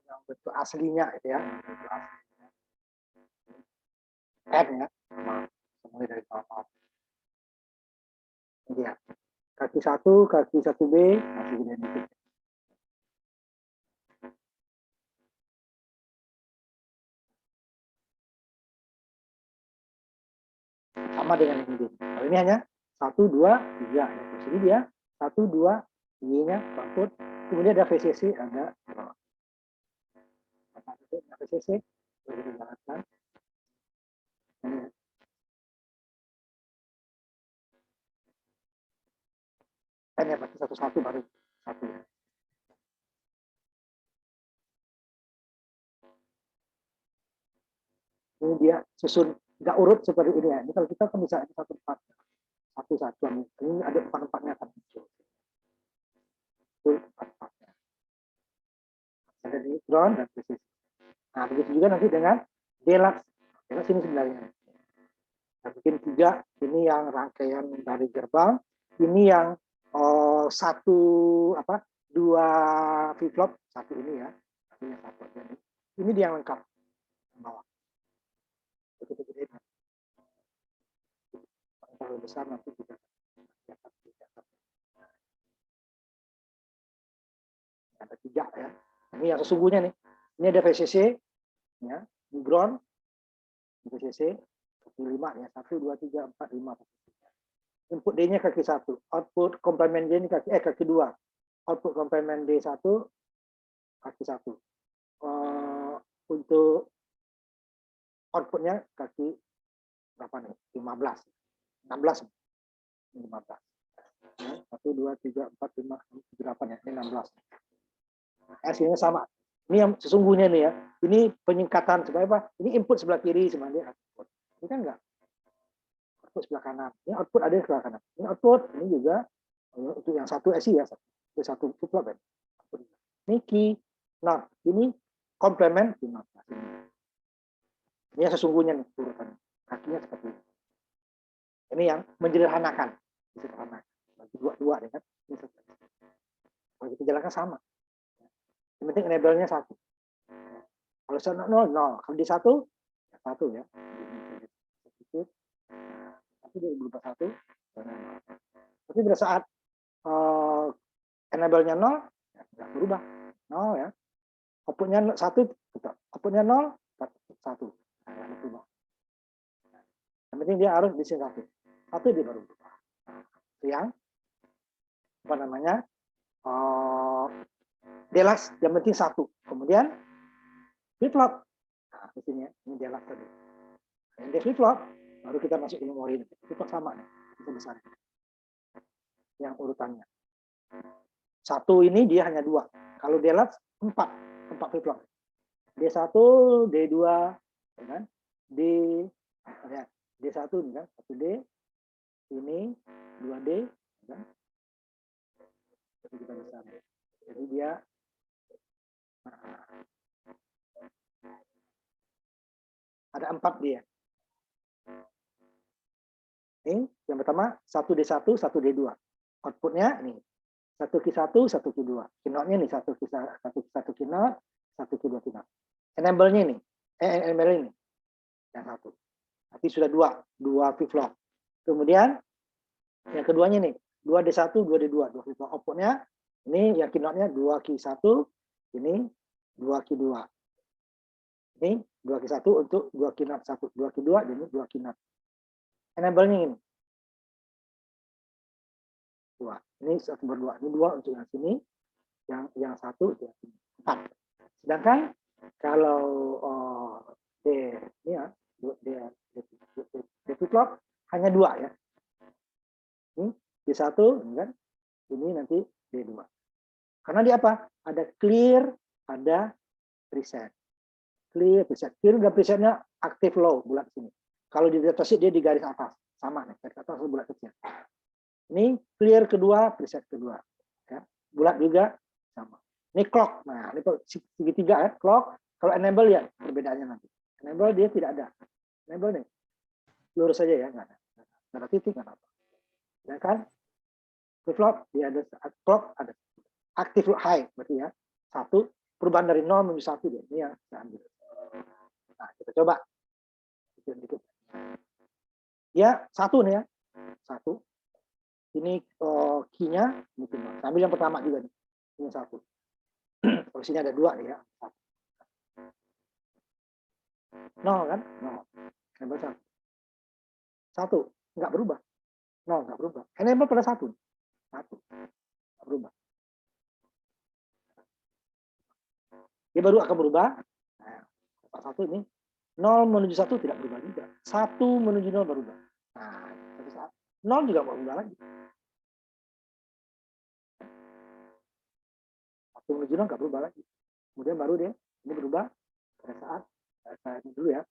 Yang bentuk aslinya itu ya. N ya. Mulai dari bawah. Ini dia. Kaki 1, kaki 1B masih identik. Sama dengan ini. Kalau ini hanya 1, 2, 3. Terus ini dia 1, 2, Y-nya output. Kemudian ada VCC, ada VCC. Kita jalankan. N ya berarti 1, 1 baru 1 ya. Ini dia susun nggak urut seperti ini ya. Ini kalau kita kan bisa satu empat, satu satuan. Ini ada empat-empatnya kan muncul. Itu empat-empatnya. Ada di ground dan posisi. Nah begitu juga nanti dengan deluxe. Deluxe ini sebenarnya. Nah, bikin 3. Ini yang rangkaian dari gerbang. Ini yang satu apa? 2 flip flop. Satu ini ya. Ini satu aja nih. Ini dia yang lengkap. Bawah. Begitu gede. Terlalu besar nanti juga ada 3 ya. Ini yang sesungguhnya nih. Ini ada VCC ya, di ground VCC 5 ya. 1 2 3 4 5. Input D-nya kaki 1, output komplement D ini kaki 2. Output komplement D1 kaki 1. Untuk outputnya kaki berapa nih? 15. 16. 15. 1 2 3 4 5 8 ya. Ini 16. S-nya sama. Ini yang sesungguhnya nih ya. Ini penyingkatan supaya apa? Ini input sebelah kiri sebenarnya output. Ini kan enggak. Output sebelah kanan. Ini output ada di sebelah kanan. Ini output. Ini juga untuk yang satu SI ya. Itu satu flip-flop ya. Ini key. Nah, ini komplement. Ini yang sesungguhnya nih urutan. Kakinya seperti ini. Ini yang menjederhanakan. bisa sama. Bagi dua deh kan. Kalau kita jalankan sama. Yang penting enable-nya 1. Kalau 0, 0. Kalau di 1, ya 1 ya. Tapi dia berubah 1. Tapi pada saat enable-nya 0, ya nggak berubah. 0 ya. Output-nya 1, output-nya 0, 1. Nah, nggak berubah. Yang penting dia harus di sini 1. 1 dia baru berubah. Itu yang apa namanya? Delas yang penting 1. Kemudian flip-flop. Nah, di sini ya. Ini delas tadi. Yang dia flip-flop, baru kita masuk ke memori. Flip-flop sama nih. Kita besar. Yang urutannya. 1 ini dia hanya 2. Kalau delas 4 flip-flop. D1, D2, ya kan? D1 ini kan, 1D, ini 2D, ya kan? Jadi kita besar. Jadi dia ada 4 dia. Ini yang pertama 1D1, 1D2. Outputnya nih 1Q1, 1Q2. Kinotnya nih 1Q1 kinot, 1Q2 kinot. Enable-nya ini, enable ini yang 1. Tapi sudah 2 flip-flop. Kemudian yang keduanya nih 2D1, 2D2, 2 flip-flop. Outputnya ini yang kinotnya 2Q1, ini 2Q2. Ini 2Q1 untuk 2 kinot 1, 2Q2 ini 2 kinot. Enable-nya ini 2. Ini 1/2. Ini 2 untuk yang sini, yang 1 untuk yang sini. 4. Sedangkan kalau D flip-flop hanya 2 ya. Ini D1 kan, ini nanti D2. Karena dia apa? Ada clear, ada preset. Clear, preset. Clear dan presetnya aktif low bulat sini. Kalau di datasheet dia di garis atas, sama nih, garis atas bulat kecil. Ini clear kedua, preset kedua. Ya. Bulat juga sama. Ini clock. Nah, ini segitiga ya, clock. Kalau enable ya perbedaannya nanti. Enable dia tidak ada. Enable nih. Lurus saja ya, nggak ada. Nggak ada titik, nggak ada apa. Ya kan? Flip-flop, dia ada clock, ada aktif high, berarti ya. 1, perubahan dari 0 menuju 1 dia. Ini yang saya ambil. Nah, kita coba. Dikit. Ya, 1 nih ya. 1. Ini key-nya, ambil yang pertama juga nih. Ini 1. Kalau sini ada 2 nih ya. 0 kan? 0. Enable 1. 1. Enggak berubah. 0 enggak berubah. Enable pada 1. 1. Enggak berubah. Dia baru akan berubah. Nah, 1 ini 0 menuju 1 tidak berubah juga. 1 menuju 0 berubah. Nah, satu saat 0 juga berubah lagi. 1 menuju 0 enggak berubah lagi. Kemudian baru dia ini berubah pada saat saya ini dulu ya.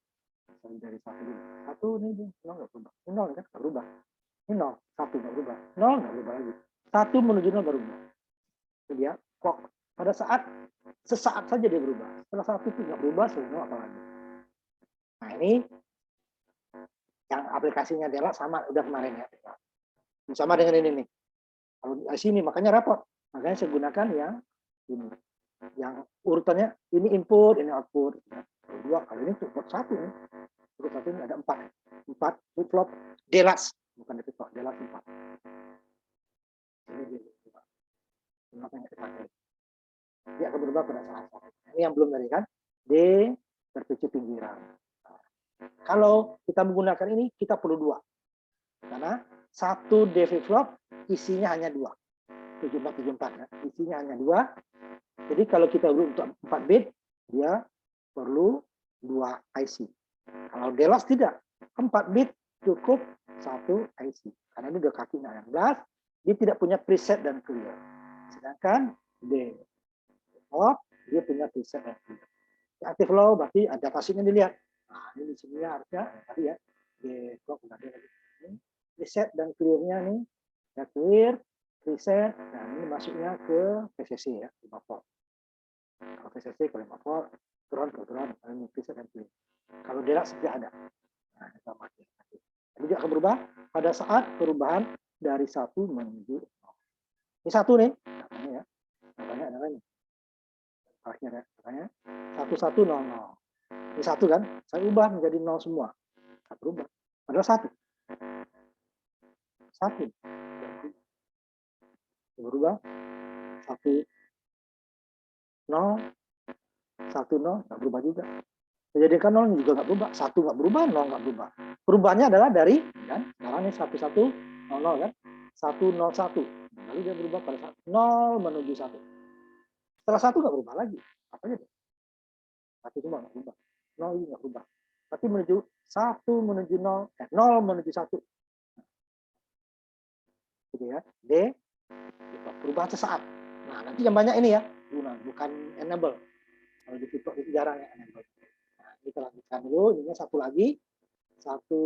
Dari 1 dulu. 1 ini 0 enggak berubah. Ini 0 kan enggak berubah. Ini 0, 1 enggak berubah. 0 enggak berubah lagi. 1 menuju 0 baru berubah. Itu dia clock. Pada saat sesaat saja dia berubah. Setelah 1 itu enggak berubah, sebenarnya apa lagi. Nah, ini yang aplikasinya Dela sama udah kemarin ya. Sama dengan ini nih. Kalau di sini makanya rapot. Makanya saya gunakan yang ini. Yang urutannya ini input, ini output. Kedua, kalau ini output 1 nih. Output 1 ini ada 4. 4 flip-flop Delas, bukan flip-flop, Delas 4. Ini dia. Makanya dipakai. Dia akan berubah pada saat. Ini yang belum tadi kan. D terpicu pinggiran. Kalau kita menggunakan ini, kita perlu 2. Karena 1 D flip-flop isinya hanya 2. 7474 ya. Isinya hanya 2. Jadi kalau kita untuk 4 bit, dia perlu 2 IC. Kalau Delas tidak. 4 bit cukup 1 IC. Karena ini udah kakinya 16, dia tidak punya preset dan clear. Sedangkan D flip-flop, dia punya preset dan clear. Aktif low berarti ada pasifnya dilihat. Nah, ini di sini harusnya tadi ya. D flip udah ada lagi. Preset dan clear-nya nih. Ya clear, preset, dan ini masuknya ke PCC ya, 5 volt. Kalau PCC ke 5 volt, turun ke turun, ini preset dan clear. Kalau Delas tidak ada. Nah, sama. Jadi dia akan berubah pada saat perubahan dari 1 menuju 0. Ini 1 nih, katanya ya. Katanya adalah ini. Terakhir ya, katanya 1100. Ini 1 kan, saya ubah menjadi 0 semua. Saya berubah. Padahal 1. 1. Berubah. 1, 0, 1, 0, nggak berubah juga. Menjadikan 0 juga nggak berubah. 1 nggak berubah, 0 nggak berubah. Perubahannya adalah dari, kan, sekarang ini 1100 kan, 101. Lalu dia berubah pada 0 menuju 1. Setelah 1 nggak berubah lagi. Apa aja? 1 cuma nggak berubah. 0 juga nggak berubah. Tapi menuju 1 menuju 0, 0 menuju 1. Gitu ya. D, perubahan sesaat. Nah, nanti yang banyak ini ya, bukan enable. Kalau di TikTok itu jarang ya enable. Nah, kita lanjutkan dulu. Ini satu lagi. Satu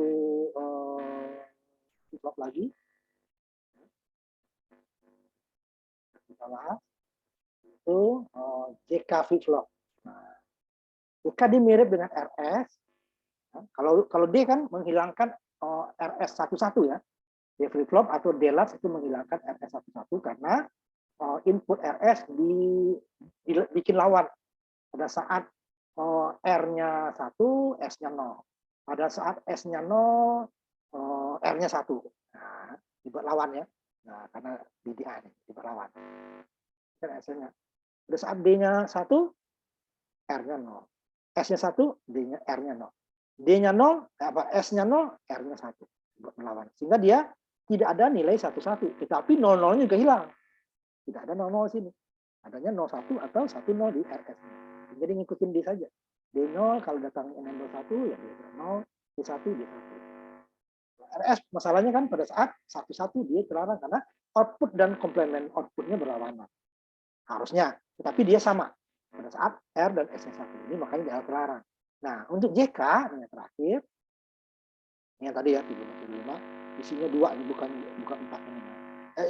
flip lagi. Kita bahas. Itu JK flip-flop. Nah, JK dia mirip dengan RS. Nah, kalau D kan menghilangkan RS 11 ya. D flip-flop atau D latch itu menghilangkan RS 11 karena input RS dibikin lawan. Pada saat R-nya 1, S-nya 0. Pada saat S-nya 0, R-nya 1. Nah, dibuat lawan ya. Nah, karena DDA nih, dibuat lawan. Kan S-nya. Pada saat D-nya 1, R-nya 0. S-nya 1, D-nya R-nya 0. D-nya 0, S-nya 0, R-nya 1. Dibuat melawan. Sehingga dia tidak ada nilai 11, tetapi 00-nya juga hilang. Tidak ada 00 sini. Adanya 01 atau 10 di RS-nya. Jadi ngikutin D saja. D0 kalau datang enable 1 ya D0, D1 D1. RS masalahnya kan pada saat 11 dia terlarang karena output dan komplement outputnya berlawanan. Harusnya, tetapi dia sama pada saat R dan S-nya 1. Ini makanya dia terlarang. Nah, untuk JK yang terakhir, ini yang tadi ya 75, isinya 2 ini bukan 4 ini.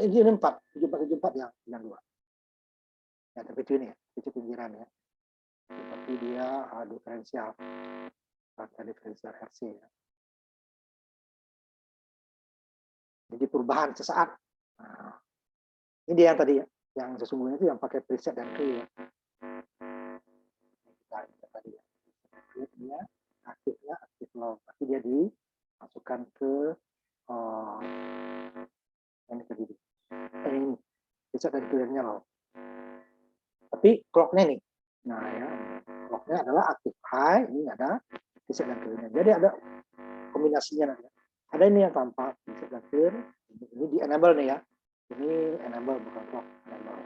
Ini 4, 74 yang 2. Ya, terpicu ini ya, picu pinggiran ya. Seperti dia diferensial RC ya. Jadi perubahan sesaat. Nah, ini dia yang tadi ya, yang sesungguhnya itu yang pakai preset dan clear. Tadi ya, dia aktifnya aktif low, tapi dia dimasukkan ke ini tadi. Ini preset dan clearnya low. Tapi clocknya nih, nah ya, clocknya adalah aktif high, ini ada preset dan clearnya. Jadi ada kombinasinya nanti. Ada ini yang tanpa preset dan clear. Ini di enable nih ya. Ini enable bukan clock, enable.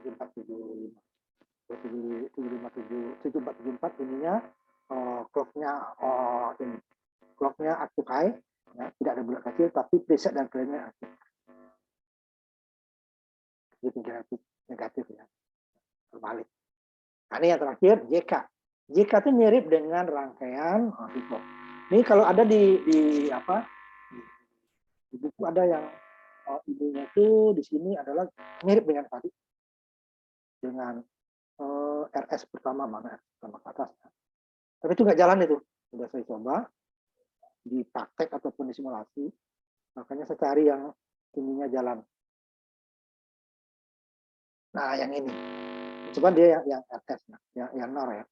7474 ininya clocknya ini clocknya aktif high ya, tidak ada bulat kecil tapi preset dan clearnya aktif. Jadi negatif ya, terbalik. Nah, ini yang terakhir JK. JK itu mirip dengan rangkaian flip-flop. Ini kalau ada di apa di buku ada yang ininya itu di sini adalah mirip dengan tadi dengan RS pertama mana RS pertama ke atas. Tapi itu nggak jalan itu. Sudah saya coba di praktek ataupun di simulasi. Makanya saya cari yang ininya jalan. Nah, yang ini. Coba dia yang RS, yang NOR ya.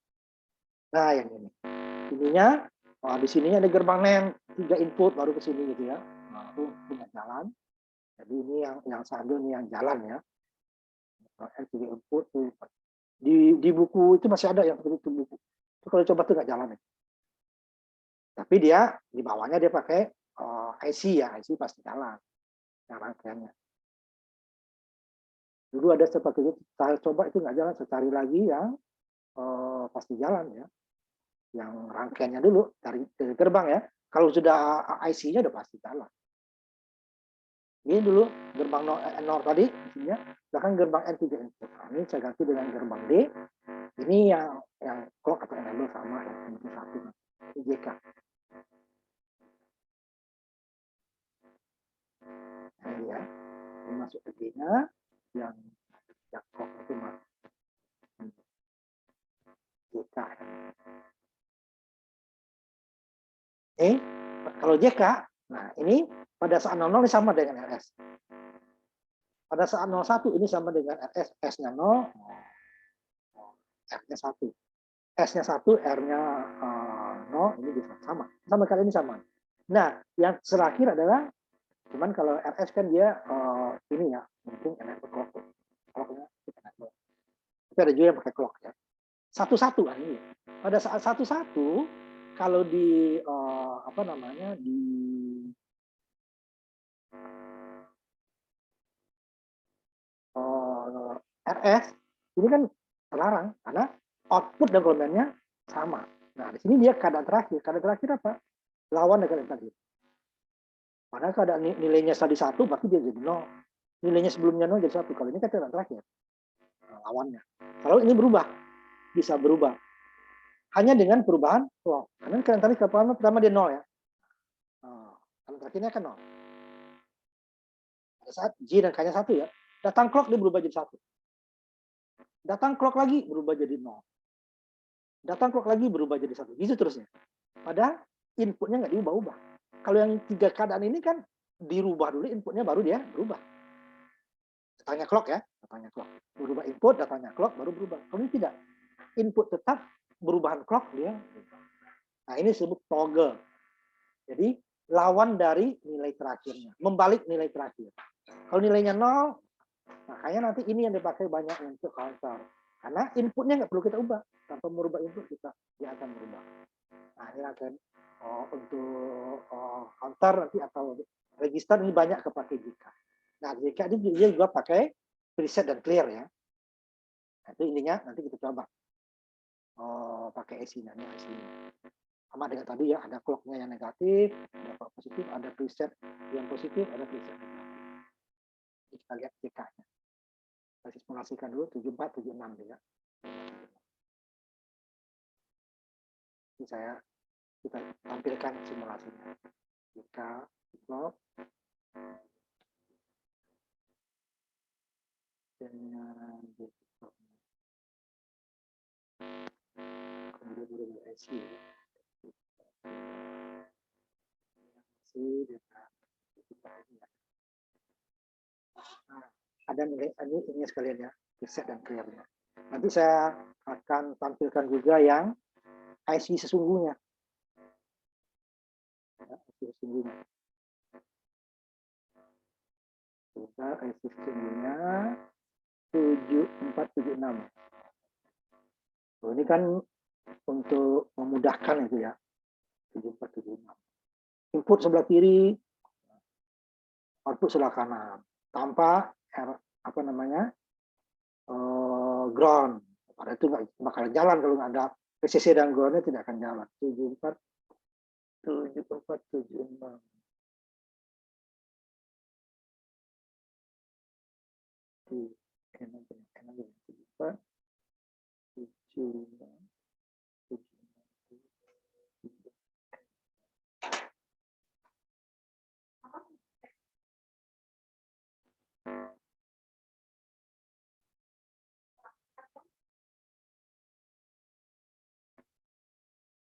Nah, yang ini. Ininya, di sininya ada gerbang NAND, 3 input baru ke sini gitu ya. Nah, itu punya jalan. Jadi ini yang sambil ini yang jalan ya. 3 input tuh. Di buku itu masih ada yang seperti itu buku. Itu kalau coba tuh nggak jalan ya. Tapi dia di bawahnya dia pakai IC ya, IC pasti jalan. Nah, rangkaiannya. Dulu ada seperti itu, saya coba itu nggak jalan, saya cari lagi yang pasti jalan ya. Yang rangkaiannya dulu dari gerbang ya. Kalau sudah IC-nya udah pasti jalan. Ini dulu gerbang NOR tadi, isinya, bahkan gerbang N3 input. Nah, ini saya ganti dengan gerbang D. Ini yang clock atau enable sama yang satu, JK. Nah, ya, ini masuk ke D-nya, yang clock itu masuk JK. Kalau JK Nah, ini pada saat 00 ini sama dengan RS. Pada saat 01 ini sama dengan RS, S-nya 0, R-nya 1. S-nya 1, R-nya 0, ini bisa sama. Sama kali ini sama. Nah, yang terakhir adalah, cuman kalau RS kan dia ini ya, mungkin enable clock. Clocknya tapi ada juga yang pakai clock ya. Satu-satu kan ini. Pada saat satu-satu, kalau di apa namanya, di RS ini kan terlarang karena output dan komennya sama. Nah, di sini dia keadaan terakhir. Keadaan terakhir apa? Lawan dengan keadaan terakhir. Padahal keadaan nilainya tadi 1, berarti dia jadi 0. Nilainya sebelumnya 0 jadi 1. Kalau ini kan keadaan terakhir. Nah, lawannya. Kalau ini berubah, bisa berubah. Hanya dengan perubahan clock. Karena keadaan tadi pertama dia 0 ya. Nah, kalau terakhirnya kan 0. Pada saat J dan K-nya 1 ya. Datang clock dia berubah jadi 1. Datang clock lagi berubah jadi 0. Datang clock lagi berubah jadi 1. Gitu terusnya. Padahal inputnya nggak diubah-ubah. Kalau yang 3 keadaan ini kan dirubah dulu inputnya baru dia berubah. Datangnya clock ya, datangnya clock. Berubah input, datangnya clock baru berubah. Kalau ini tidak. Input tetap, perubahan clock dia berubah. Nah, ini disebut toggle. Jadi lawan dari nilai terakhirnya, membalik nilai terakhir. Kalau nilainya 0, makanya nanti ini yang dipakai banyak untuk counter. Karena inputnya nggak perlu kita ubah. Tanpa merubah input dia akan berubah. Nah, ini akan untuk counter nanti atau register ini banyak kepakai JK. Nah, JK ini dia juga pakai preset dan clear ya. Nah, itu intinya nanti kita coba pakai IC-nya. Sama dengan tadi ya, ada clock-nya yang negatif, ada clock positif, ada preset yang positif, ada preset negatif. Kita lihat JK-nya. Kita simulasikan dulu 74, 76 ya. Ini kita tampilkan simulasinya. Jika clock dengan kemudian berubah IC ada nilai ini sekalian ya, preset dan clear-nya. Nanti saya akan tampilkan juga yang IC sesungguhnya. IC sesungguhnya. Kita IC sesungguhnya 7476. Ini kan untuk memudahkan itu ya. 7476. Input sebelah kiri, output sebelah kanan. Tanpa apa namanya? Ground. Pada itu nggak bakal jalan kalau nggak ada PCC dan groundnya tidak akan jalan. 7476.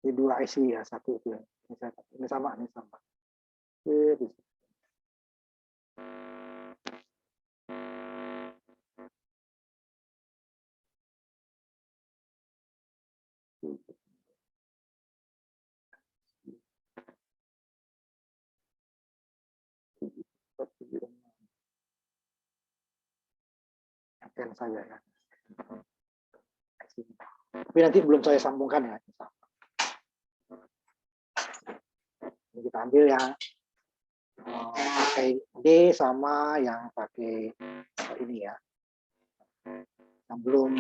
Ini 2 IC ya, satu itu ya. Ini sama, ini sama. Yang saya ya. Tapi nanti belum saya sambungkan ya. Ini kita ambil yang pakai D sama yang pakai ini ya. Yang belum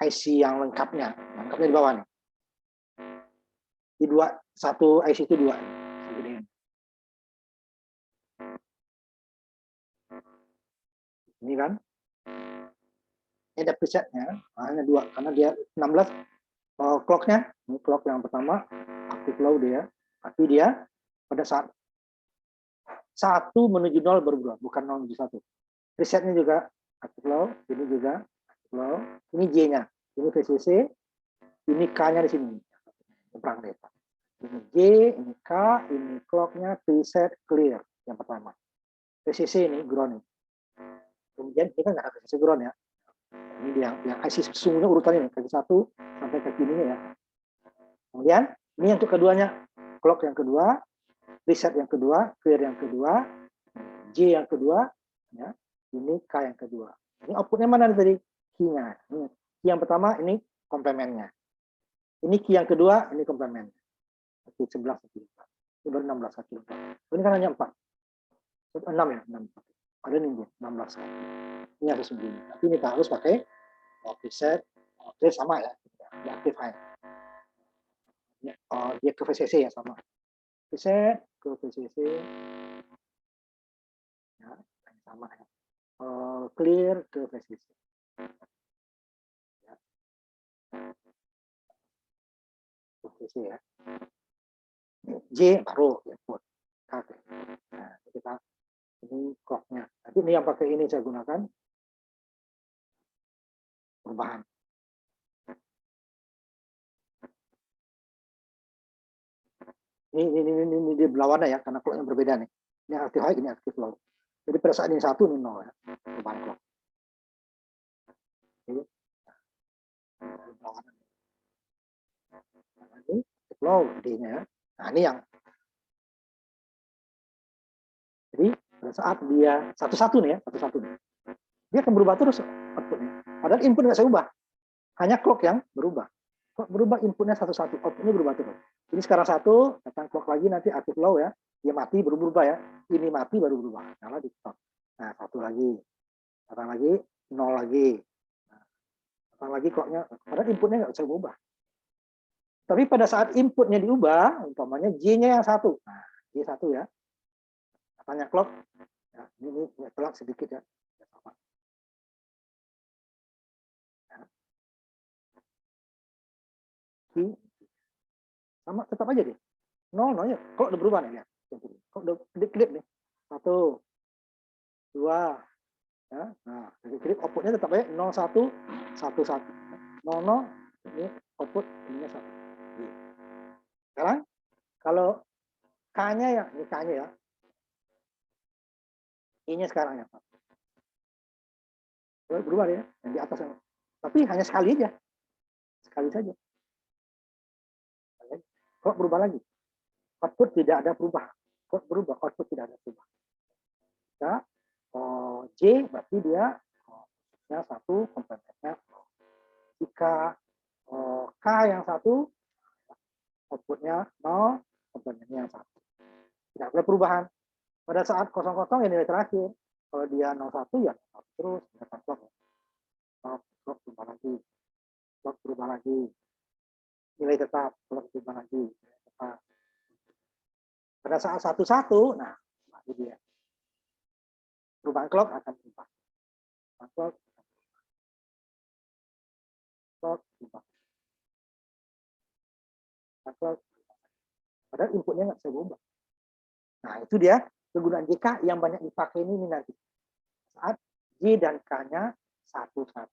IC yang lengkapnya. Lengkapnya di bawah nih. Di satu IC itu 2. Ini kan. Ini ada presetnya, hanya 2 karena dia 16 clock-nya. Ini clock yang pertama, aktif low dia. Tapi dia pada saat 1 menuju 0 baru berubah, bukan 0 menuju 1. Presetnya juga aktif low, ini juga aktif low. Ini J-nya, ini VCC, ini K-nya di sini. Perang data. Ini J, ini K, ini clocknya preset clear yang pertama. PCC ini ground. Kemudian kita nggak ada PCC ground ya. Ini yang IC sesungguhnya urutannya kaki 1 sampai kaki ini ya. Kemudian ini untuk keduanya, clock yang kedua, preset yang kedua, clear yang kedua, J yang kedua, ya. Ini K yang kedua. Ini outputnya mana tadi? Key-nya. Ini key yang pertama, ini komplementnya. Ini key yang kedua, ini komplementnya. Oke, 11 satu. Ini baru 16 satu. Ini kan hanya 4. 6 ya, 6. Ada nih 16 kan. Ini harus sembunyi. Tapi ini harus pakai preset, oke sama ya. Di aktif high. Dia ke VCC ya sama. Preset ke VCC. Ya, sama ya. Clear ke VCC. Ya. VCC ya. J baru input. Nah, kita ini clocknya. Nanti ini yang pakai ini saya gunakan perubahan. Ini di berlawanan ya, karena clocknya berbeda nih. Ini aktif high, ini aktif low. Jadi pada saat ini 1, ini 0 ya, perubahan clock. Jadi, berlawanan. Nah, ini aktif low, D-nya ya. Nah, ini yang jadi pada saat dia satu-satu nih ya, satu-satu nih. Dia akan berubah terus outputnya. Padahal input nggak saya ubah. Hanya clock yang berubah. Clock berubah inputnya satu-satu, outputnya berubah terus. Ini sekarang 1, datang clock lagi nanti aktif low ya. Dia mati baru berubah ya. Ini mati baru berubah. Nyala di stop. Nah, 1 lagi. Datang lagi, 0 lagi. Nah, datang lagi clocknya. Padahal inputnya nggak bisa berubah. Tapi pada saat inputnya diubah, umpamanya J-nya yang 1. Nah, J1 ya. Tanya clock, ya, ini telat sedikit ya. Sama tetap aja deh. 0 ya. Kok udah berubah nih ya. Kok udah klik nih. 1, 2, ya. Nah, klik outputnya tetap aja 0 1 1 1. 0 0 ini output ininya 1. Sekarang kalau K-nya ya, ini K-nya ya. I-nya sekarang ya, Pak. Berubah ya, yang di atas. Tapi hanya sekali aja. Sekali saja. Kok berubah lagi? Output tidak ada berubah. Kok berubah? Output tidak ada berubah. Ya, J berarti dia satu, komplementnya. Jika K yang 1, outputnya 0, komplementnya 1. Tidak ada perubahan. Pada saat 0,0 ya nilai terakhir. Kalau dia 0,1 ya 0 terus. Clock berubah lagi. Clock berubah lagi. Nilai tetap. Clock berubah lagi. Nilai tetap. Pada saat 1,1, nah, itu dia. Perubahan clock akan berubah. Clock berubah. Clock. Padahal inputnya nggak bisa berubah. Nah, itu dia kegunaan JK yang banyak dipakai ini nanti. Saat J dan K-nya 1-1.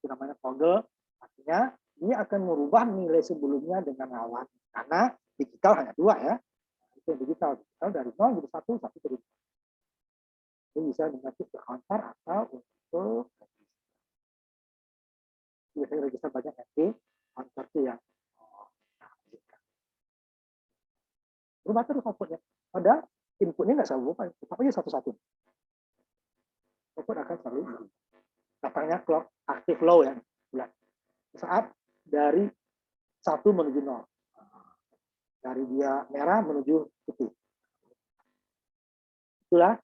Itu namanya toggle. Artinya ini akan merubah nilai sebelumnya dengan lawan. Karena digital hanya 2 ya. Itu digital. Digital dari 0 jadi 1, 1 jadi 2. Ini bisa dimaksud ke counter atau untuk biasanya register banyak nanti counter itu yang berubah terus outputnya. Padahal inputnya nggak selalu berubah, tetap aja 1-1. Output akan selalu berubah. Datangnya clock aktif low ya. Saat dari 1 menuju 0. Dari dia merah menuju putih. Itulah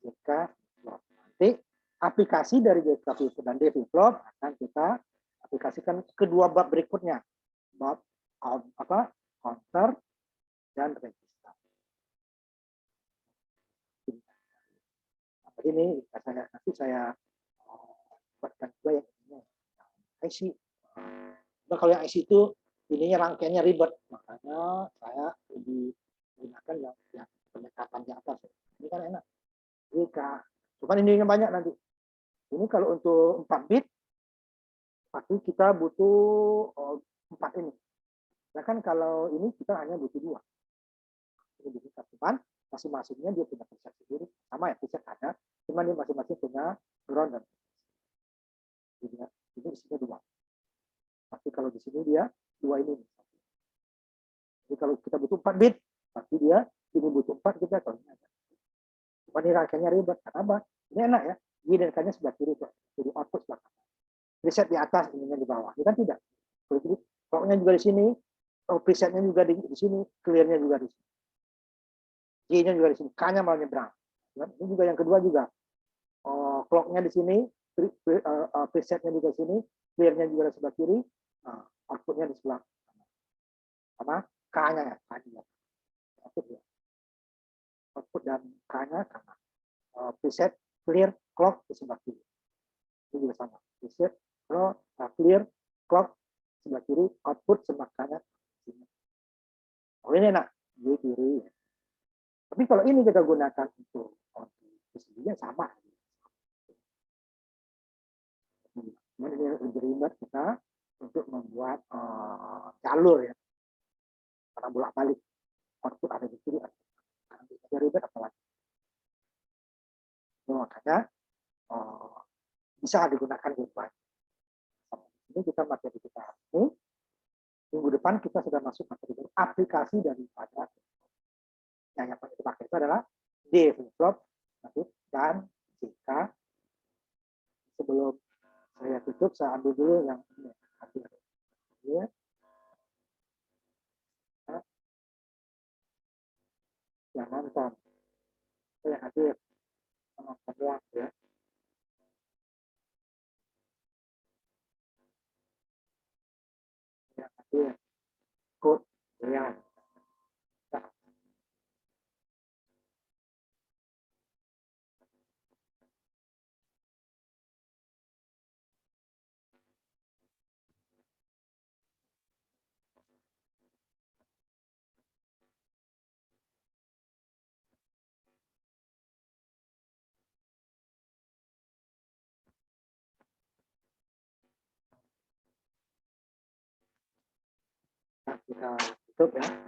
JK flip-flop. Nanti aplikasi dari JK flip-flop dan D flip-flop akan kita aplikasikan kedua bab berikutnya. Bab counter dan register. Nah, ini nanti saya buatkan juga yang ini. IC. Nah, kalau yang IC itu ininya rangkaiannya ribet, makanya saya lebih menggunakan yang pendekatan di atas. Ini kan enak. Cuman ininya banyak nanti. Ini kalau untuk 4 bit, pasti kita butuh 4 ini. Nah kan kalau ini kita hanya butuh 2. Ini butuh cuman masing-masingnya dia punya preset sendiri. Sama ya, preset ada, cuman dia masing-masing punya background dan ini isinya 2. Tapi kalau di sini dia 2 ini. Jadi kalau kita butuh 4 bit, tapi dia ini butuh 4 kita kalau ini ada. Cuma ini rasanya ribet. Kenapa? Ini enak ya. G dan K-nya sebelah kiri tuh. Jadi output sebelah kanan. Preset di atas, ininya di bawah. Ini kan tidak. Jadi clock-nya juga di sini, presetnya juga di sini, clear-nya juga di sini. G-nya juga di sini, K-nya malah nyebrang. Ini juga yang kedua juga. Clock-nya di sini, presetnya juga di sini, clear-nya juga di sebelah kiri, output-nya di sebelah kanan. Sama K-nya ya, K-nya. Output dan K-nya kanan. Preset, clear, clock di sebelah kiri. Ini juga sama. Preset, clear, clock sebelah kiri, output sebelah kanan. Oh ini enak, di kiri. Tapi kalau ini kita gunakan untuk PCB-nya sama. Ini lebih ribet kita untuk membuat jalur ya. Karena bolak-balik output ada di kiri, ada ribet apalagi. Makanya bisa digunakan dengan ini kita materi kita ini minggu depan kita sudah masuk materi aplikasi daripada yang paling dipakai itu adalah D flip-flop dan JK. Sebelum saya tutup, saya ambil dulu yang ini. Ya. Yang nonton. Saya hadir menonton doang ya. Yang hadir code ya. Kita tutup ya.